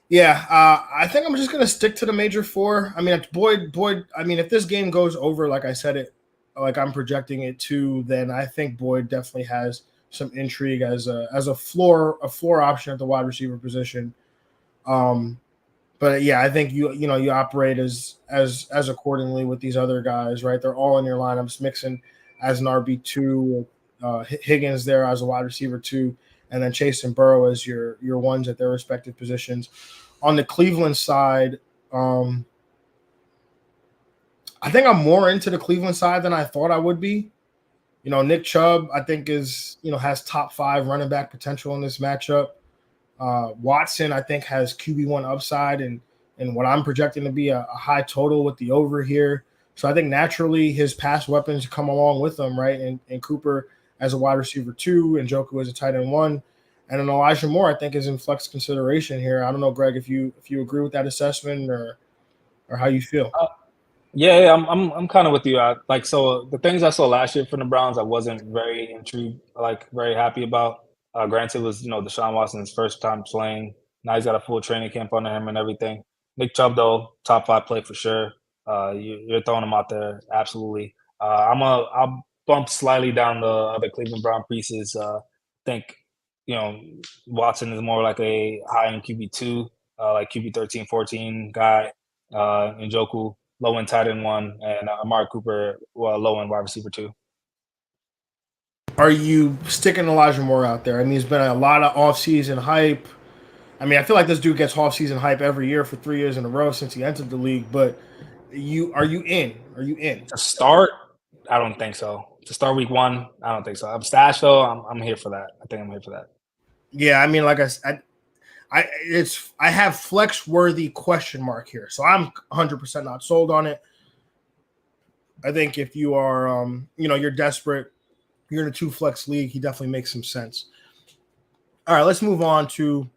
Yeah, I think I'm just going to stick to the major 4. I mean, Boyd. I mean, if this game goes over, like I said it, like I'm projecting it to, then I think Boyd definitely has some intrigue as a floor option at the wide receiver position. But yeah, I think you operate as accordingly with these other guys, right? They're all in your lineups, mixing as an RB2, Higgins there as a wide receiver 2, and then Chase and Burrow as your ones at their respective positions. On the Cleveland side, I think I'm more into the Cleveland side than I thought I would be. Nick Chubb, I think has top 5 running back potential in this matchup. Watson, I think, has QB1 upside and what I'm projecting to be a high total with the over here. So I think naturally his pass weapons come along with them, right? And Cooper as a wide receiver 2 and Njoku as a tight end 1. And then Elijah Moore, I think, is in flex consideration here. I don't know, Greg, if you agree with that assessment or how you feel. Yeah, I'm kind of with you. So the things I saw last year from the Browns, I wasn't very intrigued, very happy about. Granted, it was Deshaun Watson's first time playing. Now he's got a full training camp under him and everything. Nick Chubb, though, top 5 play for sure. You're throwing him out there, absolutely. I'll bump slightly down the other Cleveland Brown pieces. I think Watson is more like a high end QB2, like QB 13, 14 guy. Njoku, low end tight end 1, and Amari Cooper, low end wide receiver 2. Are you sticking Elijah Moore out there? I mean, there's been a lot of offseason hype. I mean, I feel like this dude gets offseason hype every year for 3 years in a row since he entered the league. But are you in? Are you in? To start, I don't think so. To start week 1, I don't think so. I'm stashed though. I'm here for that. I think I'm here for that. Yeah, I mean, like I said, I have flex worthy question mark here, so I'm 100% not sold on it. I think if you are, you're desperate, you're in a 2 flex league, he definitely makes some sense. All right, let's move on to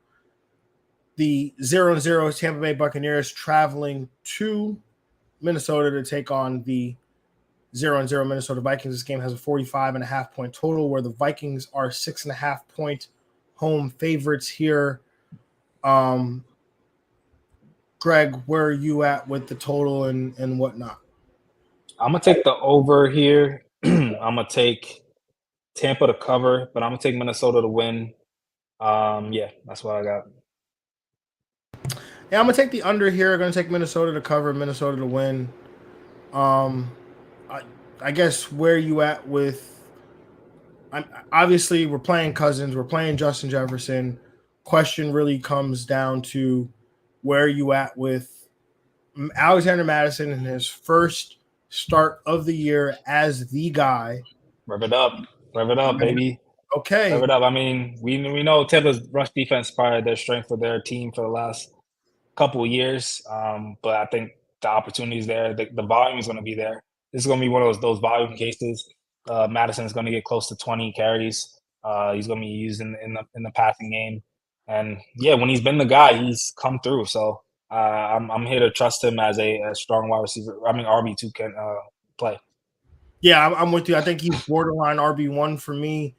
the 0-0 Tampa Bay Buccaneers traveling to Minnesota to take on the 0-0 Minnesota Vikings. This game has a 45.5 point total, where the Vikings are 6.5 point home favorites here. Greg, where are you at with the total and whatnot? I'm gonna take the over here. I'm gonna take Tampa to cover, but I'm gonna take Minnesota to win. Yeah, that's what I got. Yeah, I'm gonna take the under here. I'm gonna take Minnesota to cover, Minnesota to win. I guess where are you at with? Obviously, we're playing Cousins, we're playing Justin Jefferson. Question really comes down to where are you at with Alexander Mattison in his first start of the year as the guy. Rev it up, baby. Okay. Rev it up. I mean, we know Tampa's rush defense is probably their strength for their team for the last couple of years. But I think the opportunity is there. The volume is going to be there. This is going to be one of those volume cases. Madison is going to get close to 20 carries. He's going to be used in the passing game. And yeah, when he's been the guy, he's come through. So I'm here to trust him as a strong wide receiver. I mean, RB2 can play. Yeah, I'm with you. I think he's borderline RB1 for me,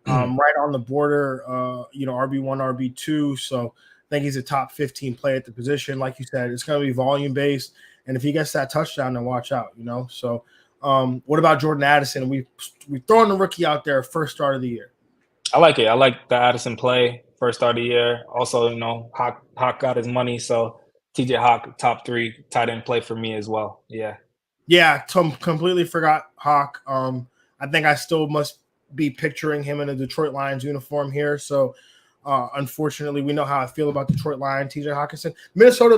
right on the border, RB1, RB2. So I think he's a top 15 play at the position. Like you said, it's going to be volume based. And if he gets that touchdown, then watch out, So what about Jordan Addison? We've thrown the rookie out there first start of the year. I like it. I like the Addison play first start of the year. Also, Hawk got his money. So TJ Hawk, top 3 tight end play for me as well. Yeah, completely forgot Hawk. I think I still must be picturing him in a Detroit Lions uniform here. So, unfortunately, we know how I feel about Detroit Lions, TJ Hawkinson. Minnesota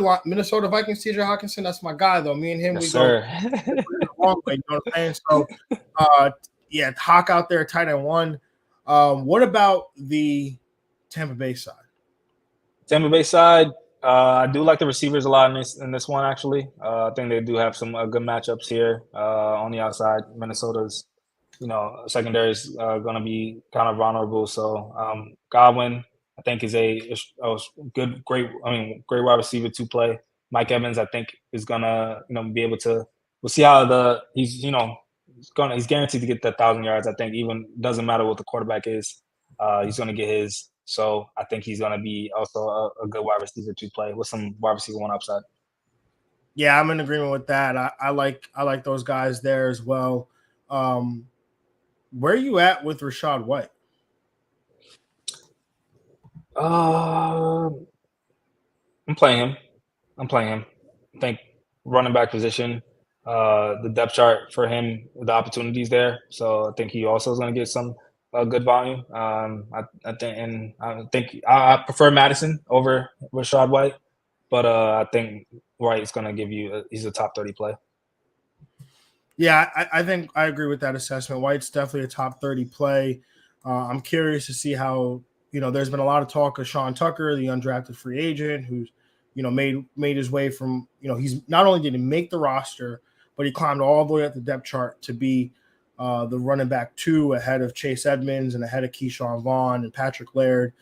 Vikings, TJ Hawkinson, that's my guy, though. Me and him, Yes, we sir. go the long way, you know what I'm saying? So, yeah, Hawk out there, tight end 1. What about the Tampa Bay side? Tampa Bay side, I do like the receivers a lot in this one, actually. I think they do have some good matchups here on the outside. Minnesota's, secondary is going to be kind of vulnerable. So Godwin, I think, is a great wide receiver to play. Mike Evans, I think, is going to, be able to. We'll see how he's guaranteed to get the 1,000 yards. I think even doesn't matter what the quarterback is, he's going to get his. So I think he's going to be also a good wide receiver to play with some wide receiver 1 upside. Yeah, I'm in agreement with that. I like those guys there as well. Where are you at with Rachaad White? I'm playing him. I think running back position, the depth chart for him, the opportunities there. So I think he also is going to get some good volume. I think I prefer Madison over Rachaad White, but I think White is going to give you. He's a top 30 play. Yeah, I think I agree with that assessment. White's definitely a top 30 play. I'm curious to see how, there's been a lot of talk of Sean Tucker, the undrafted free agent, who's, made his way from, he's not only did he make the roster, but he climbed all the way up the depth chart to be the running back 2 ahead of Chase Edmonds and ahead of Keyshawn Vaughn and Patrick Laird.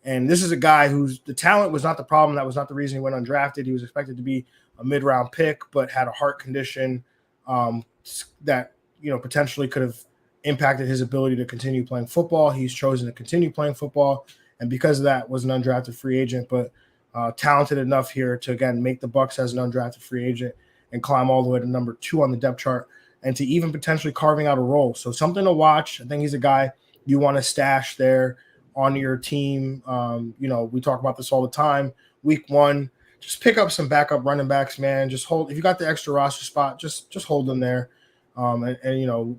And this is a guy whose the talent was not the problem. That was not the reason he went undrafted. He was expected to be a mid-round pick, but had a heart condition that potentially could have impacted his ability to continue playing football. He's chosen to continue playing football, and because of that, was an undrafted free agent, but talented enough here to again make the Bucs as an undrafted free agent and climb all the way to number 2 on the depth chart, and to even potentially carving out a role. So something to watch. I think he's a guy you want to stash there on your team. We talk about this all the time. Week 1. Just pick up some backup running backs, man. Just hold. If you got the extra roster spot, just hold them there, and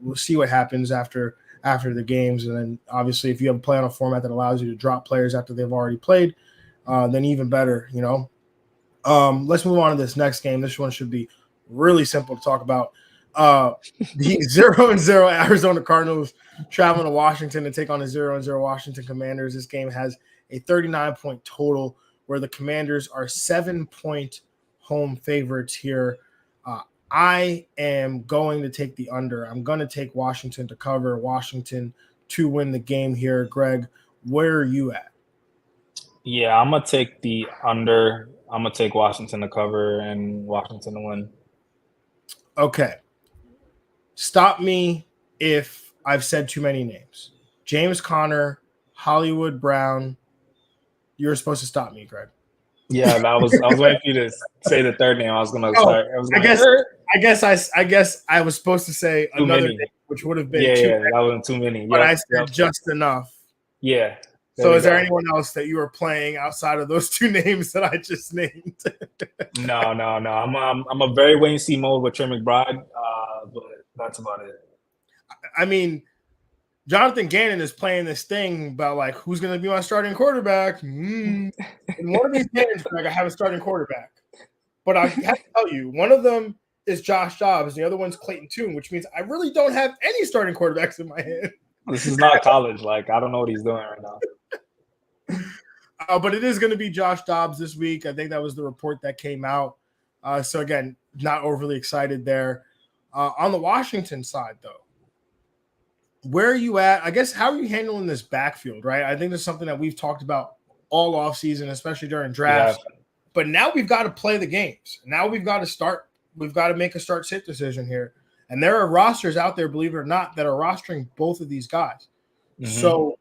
we'll see what happens after the games. And then obviously, if you have a play on a format that allows you to drop players after they've already played, then even better. Let's move on to this next game. This one should be really simple to talk about. The 0-0 Arizona Cardinals traveling to Washington to take on the 0-0 Washington Commanders. This game has a 39-point total, where the Commanders are 7-point home favorites here. I am going to take the under. I'm going to take Washington to cover, Washington to win the game here. Greg, where are you at? Yeah, I'm going to take the under. I'm going to take Washington to cover and Washington to win. Okay. Stop me if I've said too many names. James Conner, Hollywood Brown. You were supposed to stop me, Greg. Yeah, I was waiting for you to say the third name. I was gonna start. I guess I was supposed to say another name, which would have been too many. That wasn't too many. But I said just enough. Yeah. So is there anyone else that you are playing outside of those 2 names that I just named? No. I'm a very wait and see mode with Trey McBride, but that's about it. I mean, Jonathan Gannon is playing this thing about like who's going to be my starting quarterback. In one of these games, Greg, I have a starting quarterback, but I have to tell you, one of them is Josh Dobbs, and the other one's Clayton Tune, which means I really don't have any starting quarterbacks in my hand. This is not college. Like, I don't know what he's doing right now. But it is going to be Josh Dobbs this week. I think that was the report that came out. So again, not overly excited there. On the Washington side, though, where are you at? I guess, how are you handling this backfield, right? I think that's something that we've talked about all offseason, especially during drafts. Yeah. But now we've got to play the games. Now we've got to start. We've got to make a start-sit decision here. And there are rosters out there, believe it or not, that are rostering both of these guys. Mm-hmm. So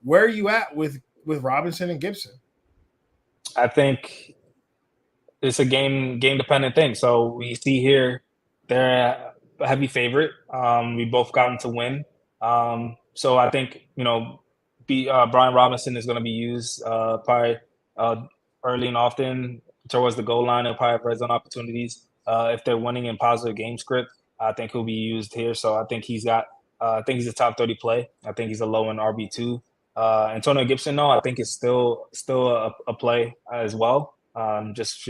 where are you at with Robinson and Gibson? I think it's a game-dependent thing. So we see here they're a heavy favorite. We both got them to win. So I think, Brian Robinson is going to be used probably early and often. towards the goal line. He'll probably have red zone opportunities. If they're winning in positive game script, I think he'll be used here. So I think he's got. I think he's a top 30 play. I think he's a low end RB2. Antonio Gibson, though, I think is still a play as well. Just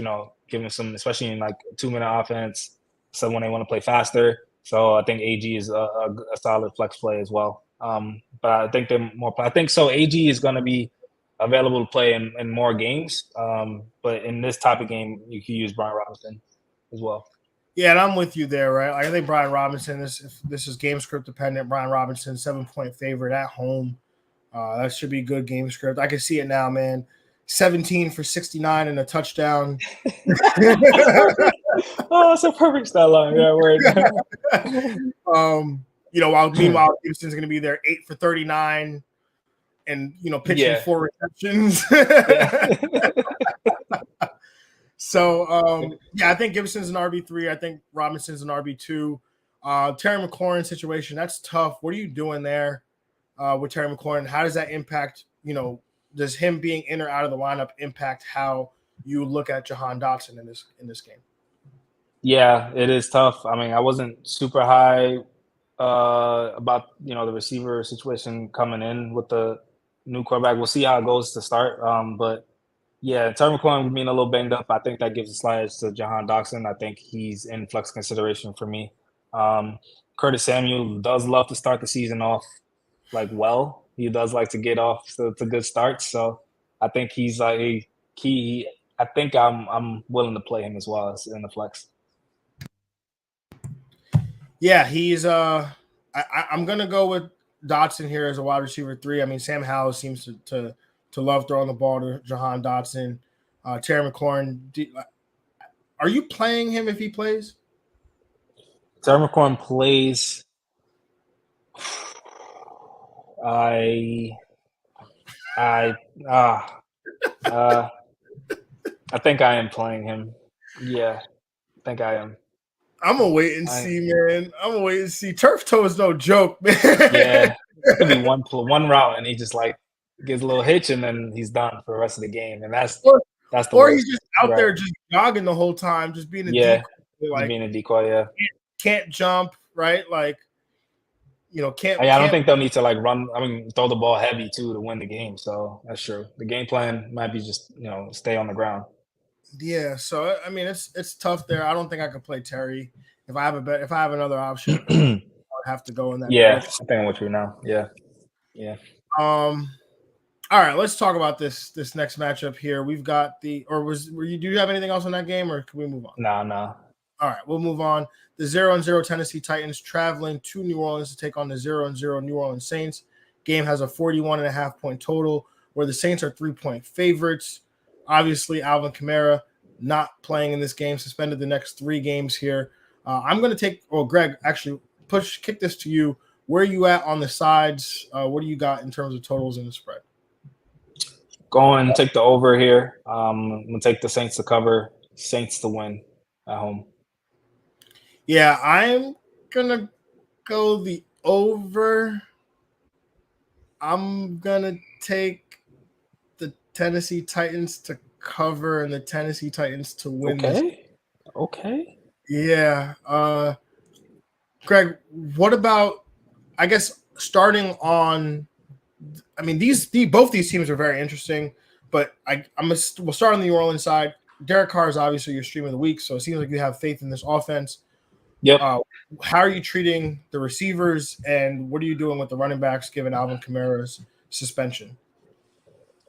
giving some, especially in like 2-minute offense. So when they want to play faster. So I think AG is a solid flex play as well. But I think they're more. I think so. AG is going to be available to play in more games. But in this type of game, you can use Brian Robinson as well. Yeah, and I'm with you there, right? Like, I think Brian Robinson, if this is game script dependent, Brian Robinson, 7-point favorite at home. That should be good game script. I can see it now, man. 17 for 69 and a touchdown. Oh, it's a perfect stat line. Yeah, word. Meanwhile, Gibson's going to be there 8 for 39 and, pitching 4 receptions. So, I think Gibson's an RB3. I think Robinson's an RB2. Terry McLaurin situation, that's tough. What are you doing there with Terry McLaurin? How does that impact, does him being in or out of the lineup impact how you look at Jahan Dotson in this game? Yeah, it is tough. I mean, I wasn't super high about, the receiver situation coming in with the new quarterback. We'll see how it goes to start. But yeah, Terry McLaurin being a little banged up, I think that gives a slide to Jahan Dotson. I think he's in flex consideration for me. Curtis Samuel does love to start the season off well. He does like to get off to good starts. So I think he's like a key. I think I'm willing to play him as well as in the flex. Yeah, he's I'm gonna go with Dotson here as a wide receiver 3. I mean, Sam Howell seems to love throwing the ball to Jahan Dotson. Terry McLaurin, are you playing him if he plays? Terry McLaurin plays. I think I am playing him. Yeah, I think I am. I'm gonna wait and see, man. I'm gonna wait and see. Turf toe is no joke, man. Yeah, it could be one route, and he just gets a little hitch, and then he's done for the rest of the game, and that's the or worst. He's just out there just jogging the whole time, just being a decoy, being a decoy. Yeah, can't jump, right? Can't. I don't think they'll need to run. I mean, throw the ball heavy too to win the game. So that's true. The game plan might be just stay on the ground. Yeah, so I mean it's tough there. I don't think I could play Terry. If I have another option, I would have to go in that. Yeah, I think I'm with you now. Yeah. All right, let's talk about this next matchup here. We've got do you have anything else on that game, or can we move on? No. All right, we'll move on. The 0-0 Tennessee Titans traveling to New Orleans to take on the 0-0 New Orleans Saints. Game has a 41.5 point total, where the Saints are 3-point favorites. Obviously, Alvin Kamara not playing in this game, suspended the next 3 games here. I'm going to take – Greg, actually, kick this to you. Where are you at on the sides? What do you got in terms of totals in the spread? Go and take the over here. I'm going to take the Saints to cover, Saints to win at home. Yeah, I'm going to go the over. I'm going to take Tennessee Titans to cover and the Tennessee Titans to win. Okay. Yeah. Greg, what about, I guess, starting on, I mean, both these teams are very interesting, but we'll start on the New Orleans side. Derek Carr is obviously your stream of the week, so it seems like you have faith in this offense. Yep. How are you treating the receivers, and what are you doing with the running backs given Alvin Kamara's suspension?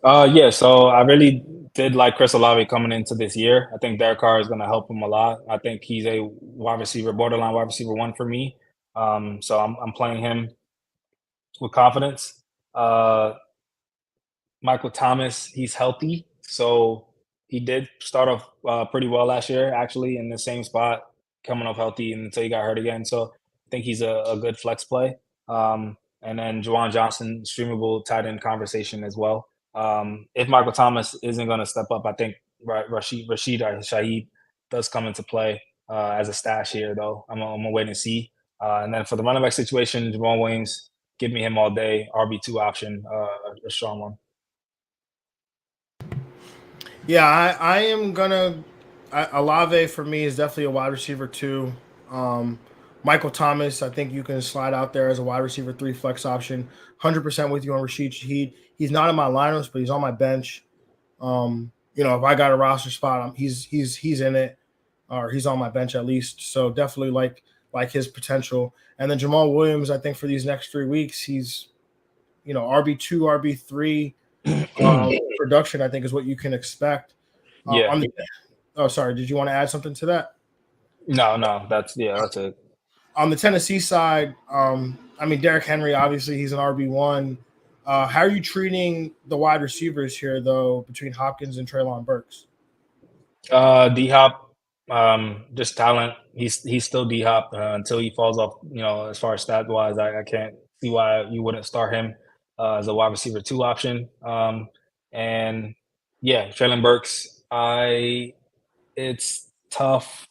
So I really did like Chris Olave coming into this year. I think Derek Carr is going to help him a lot. I think he's a borderline wide receiver 1 for me. So I'm playing him with confidence. Michael Thomas, he's healthy. So he did start off pretty well last year, actually, in the same spot, coming off healthy until he got hurt again. So I think he's a good flex play. And then Juwan Johnson, streamable tight end conversation as well. If Michael Thomas isn't going to step up, I think Rashid Shaheed does come into play as a stash here, though. I'm going to wait and see. And then for the running back situation, Jamal Williams, give me him all day. RB2 option, a strong one. Yeah, I am gonna. Olave for me is definitely a wide receiver too. Michael Thomas, I think you can slide out there as a wide receiver 3 flex option. 100% with you on Rashid Shaheed. He's not in my lineups, but he's on my bench. If I got a roster spot, he's in it, or he's on my bench at least. So definitely like his potential. And then Jamal Williams, I think for these next 3 weeks, he's RB2, RB3 production. I think is what you can expect. Yeah. Sorry, did you want to add something to that? No, that's it. On the Tennessee side, Derrick Henry, obviously he's an RB1. How are you treating the wide receivers here, though, between Hopkins and Treylon Burks? D Hop, just talent. He's still D Hop until he falls off. As far as stat wise, I can't see why you wouldn't start him as a wide receiver 2 option. And yeah, Treylon Burks. It's tough.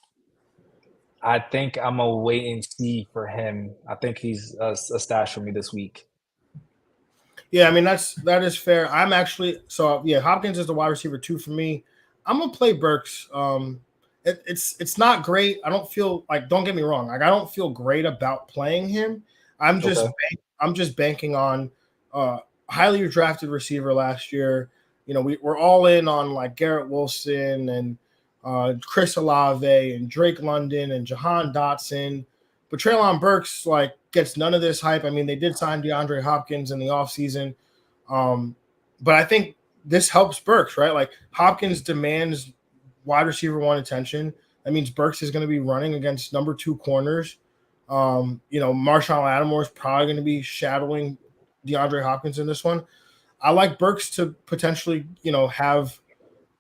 I think I'm a wait and see for him. I think he's a stash for me this week. Yeah, that is fair. I'm actually Hopkins is the wide receiver 2 for me. I'm gonna play Burks. It's not great. I don't feel like, don't get me wrong, like I don't feel great about playing him. I'm just banking on highly drafted receiver last year. We're all in on like Garrett Wilson and Chris Olave and Drake London and Jahan Dotson. But Treylon Burks gets none of this hype. They did sign DeAndre Hopkins in the offseason. But I think this helps Burks, right? Like Hopkins demands wide receiver 1 attention. That means Burks is going to be running against number 2 corners. Marshawn Lattimore is probably going to be shadowing DeAndre Hopkins in this one. I like Burks to potentially, have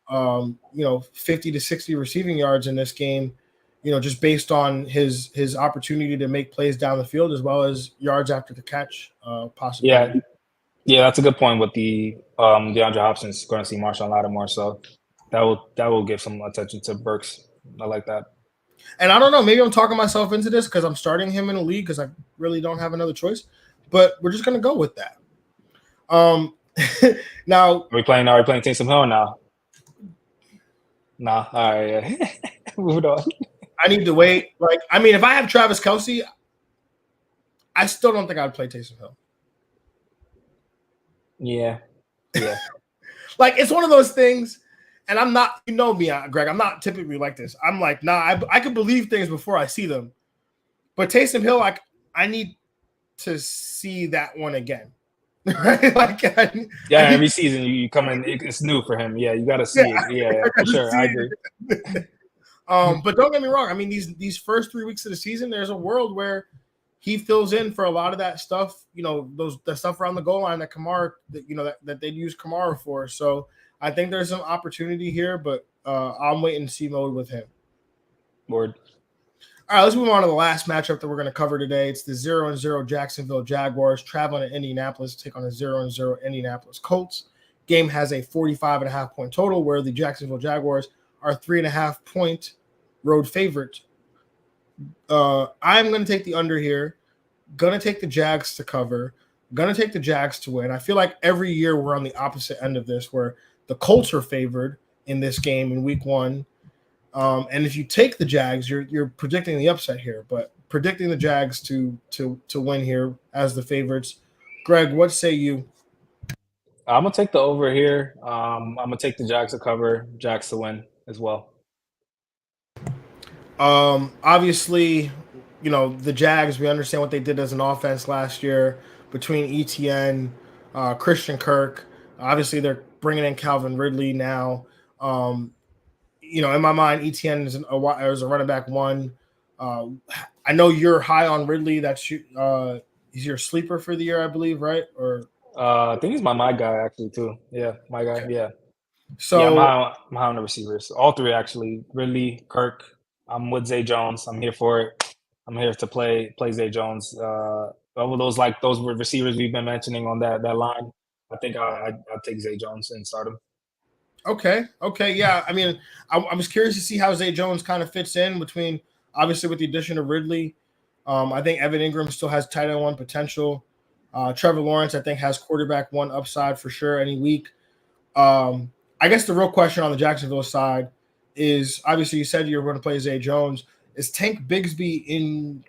50 to 60 receiving yards in this game, just based on his opportunity to make plays down the field as well as yards after the catch, possibly. Yeah, that's a good point with the DeAndre Hopkins going to see Marshawn Lattimore, so that will give some attention to Burks. I like that. And I don't know, maybe I'm talking myself into this because I'm starting him in a league because I really don't have another choice, but we're just gonna go with that. Now are we playing Taysom Hill now? Nah, all right, yeah. Moving on. I need to wait. If I have Travis Kelce, I still don't think I'd play Taysom Hill. Yeah. It's one of those things, and I'm not, me, Greg, I'm not typically like this. I'm like, nah, I can believe things before I see them. But Taysom Hill, I need to see that one again. Right? Every season you come in, it's new for him. Yeah, you got to see it. Yeah, for sure. I agree. But don't get me wrong. These first 3 weeks of the season, there's a world where he fills in for a lot of that stuff. The stuff around the goal line that Kamara, that they'd use Kamara for. So I think there's some opportunity here, but I'm waiting to see mode with him. Word. All right, let's move on to the last matchup that we're going to cover today. It's the 0-0 Jacksonville Jaguars traveling to Indianapolis to take on the 0-0 Indianapolis Colts. Game has a 45.5 point total, where the Jacksonville Jaguars are 3.5 point road favorite. I'm going to take the under here. Going to take the Jags to cover. Going to take the Jags to win. I feel like every year we're on the opposite end of this, where the Colts are favored in this game in week 1. And if you take the Jags, you're predicting the upset here, but predicting the Jags to win here as the favorites. Greg, what say you? I'm gonna take the over here. I'm gonna take the Jags to cover, Jags to win as well. Obviously, the Jags, we understand what they did as an offense last year between ETN, Christian Kirk. Obviously, they're bringing in Calvin Ridley now. In my mind, ETN is a running back 1. I know you're high on Ridley. That's he's your sleeper for the year, I believe, right? Or I think he's my guy actually too. Yeah, my guy. Okay. Yeah. So I'm high on the receivers. All 3 actually. Ridley, Kirk. I'm with Zay Jones. I'm here for it. I'm here to play Zay Jones. All of those receivers we've been mentioning on that line. I think I'll take Zay Jones and start him. Okay. Yeah. I was curious to see how Zay Jones kind of fits in between, obviously, with the addition of Ridley. I think Evan Ingram still has tight end 1 Potential. Trevor Lawrence, I think, has quarterback 1 upside for sure any week. I guess the real question on the Jacksonville side is obviously you said you're going to play Zay Jones. Is Tank Bigsby in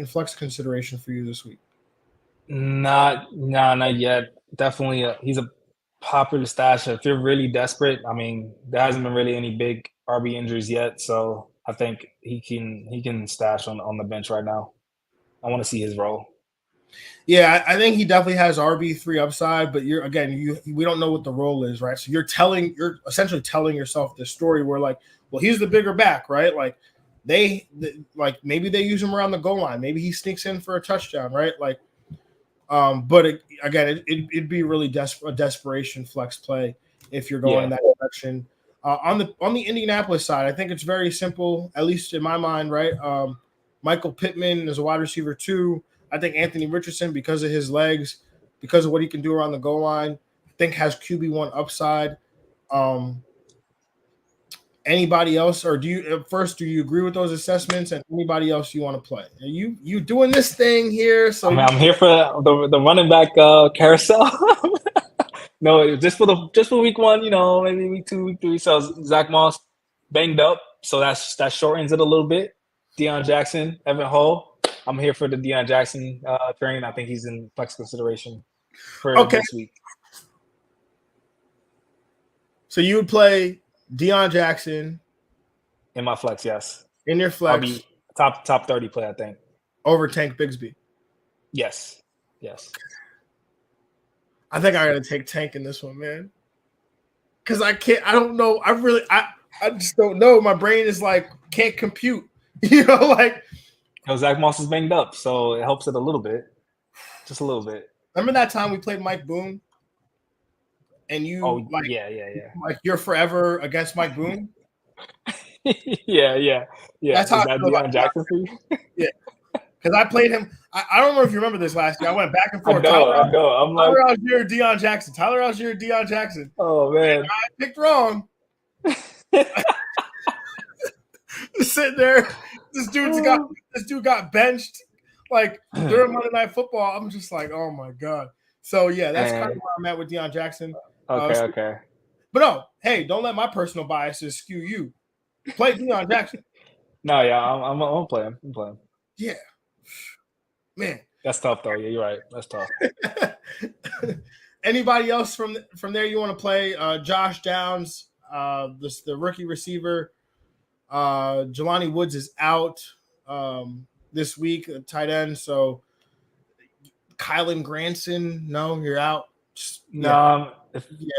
flex consideration for you this week? Not yet. Definitely, he's a popular stash. If you're really desperate, I mean, there hasn't been really any big RB injuries yet, so I think he can stash on the bench right now. I want to see his role. Yeah, I think he definitely has RB3 upside, but we don't know what the role is, right? So you're essentially telling yourself this story where like, well, he's the bigger back, right? Like maybe they use him around the goal line, maybe he sneaks in for a touchdown, right? Like, but it'd be really a desperation flex play if you're going in that direction. On the Indianapolis side, I think it's very simple, at least in my mind, right? Michael Pittman is a wide receiver 2. I think Anthony Richardson, because of his legs, because of what he can do around the goal line, I think has QB1 upside. Anybody else, or do you agree with those assessments? And anybody else you want to play? Are you doing this thing here? So I'm here for the running back carousel. No, just for week 1, maybe week 2, week 3. So Zach Moss banged up, so that shortens it a little bit. Deion Jackson, Evan Hull. I'm here for the Deion Jackson train. I think he's in flex consideration for this week. So you would play Deion Jackson in my flex, yes. In your flex, I'll be top 30 play, I think. Over Tank Bigsby. Yes. I think I gotta take Tank in this one, man. Because I don't know. I just don't know. My brain is like can't compute. Like. Zach Moss is banged up, so it helps it a little bit. Just a little bit. Remember that time we played Mike Boone? And you yeah. Like you're forever against Mike Boone? Yeah. That's how I feel Deion Jackson for you? Yeah. Because I played him. I don't know if you remember this last year. I went back and forth. I know. I'm like Tyler Algier, Deion Jackson. Tyler Algier, Deion Jackson. Oh man. I picked wrong. Just sitting there. This dude got benched like during Monday Night Football. I'm just like, oh my god. So yeah, that's kind of where I'm at with Deion Jackson. Okay. But no, hey, don't let my personal biases skew you. Play Deion Jackson. No, yeah, I'm gonna play him. I'm playing. Yeah, man, that's tough though. Yeah, you're right. That's tough. Anybody else from there you want to play? Josh Downs, the rookie receiver. Jelani Woods is out this week, tight end. So Kylan Granson, no, you're out.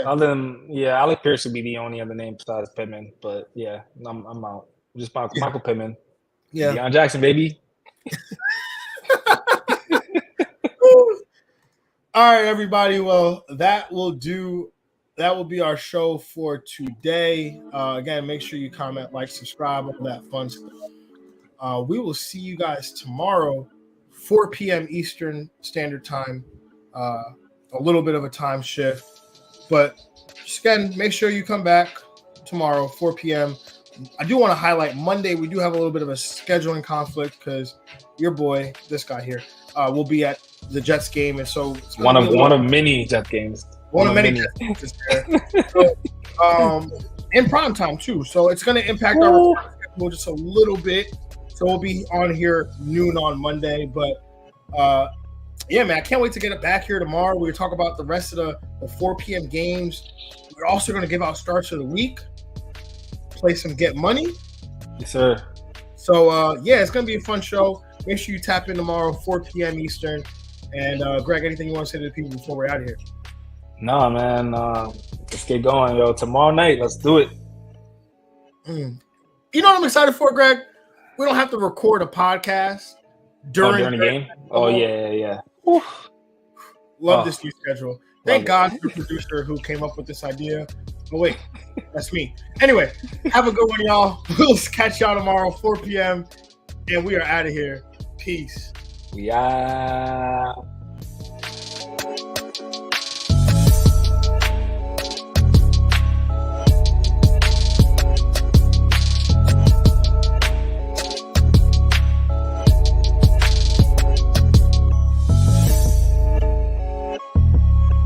Other than Alec Pierce would be the only other name besides Pittman. But yeah, I'm out. Just Michael Pittman. Yeah, Deion Jackson, baby. All right, everybody. Well, that will be our show for today. Again, make sure you comment, like, subscribe, all that fun stuff. We will see you guys tomorrow, 4 p.m. Eastern Standard Time. A little bit of a time shift. But just again, make sure you come back tomorrow, 4 p.m. I do want to highlight Monday. We do have a little bit of a scheduling conflict because your boy, this guy here, will be at the Jets game. And so it's one of many Jets games. One of many Jets games there. So, in prime time too. So it's going to impact our schedule just a little bit. So we'll be on here noon on Monday. But yeah, man, I can't wait to get it back here tomorrow. We'll talk about the rest of the 4 p.m. games. We're also going to give out starts of the week. Play some Get Money. Yes, sir. So, yeah, it's going to be a fun show. Make sure you tap in tomorrow, 4 p.m. Eastern. And, Greg, anything you want to say to the people before we're out of here? No, man. Let's get going, yo. Tomorrow night, let's do it. You know what I'm excited for, Greg? We don't have to record a podcast during the game. Oh, yeah. Love this new schedule. Thank God for the producer who came up with this idea. Oh, wait, that's me. Anyway, have a good one, y'all. We'll catch y'all tomorrow, 4 p.m. And we are out of here. Peace. Yeah.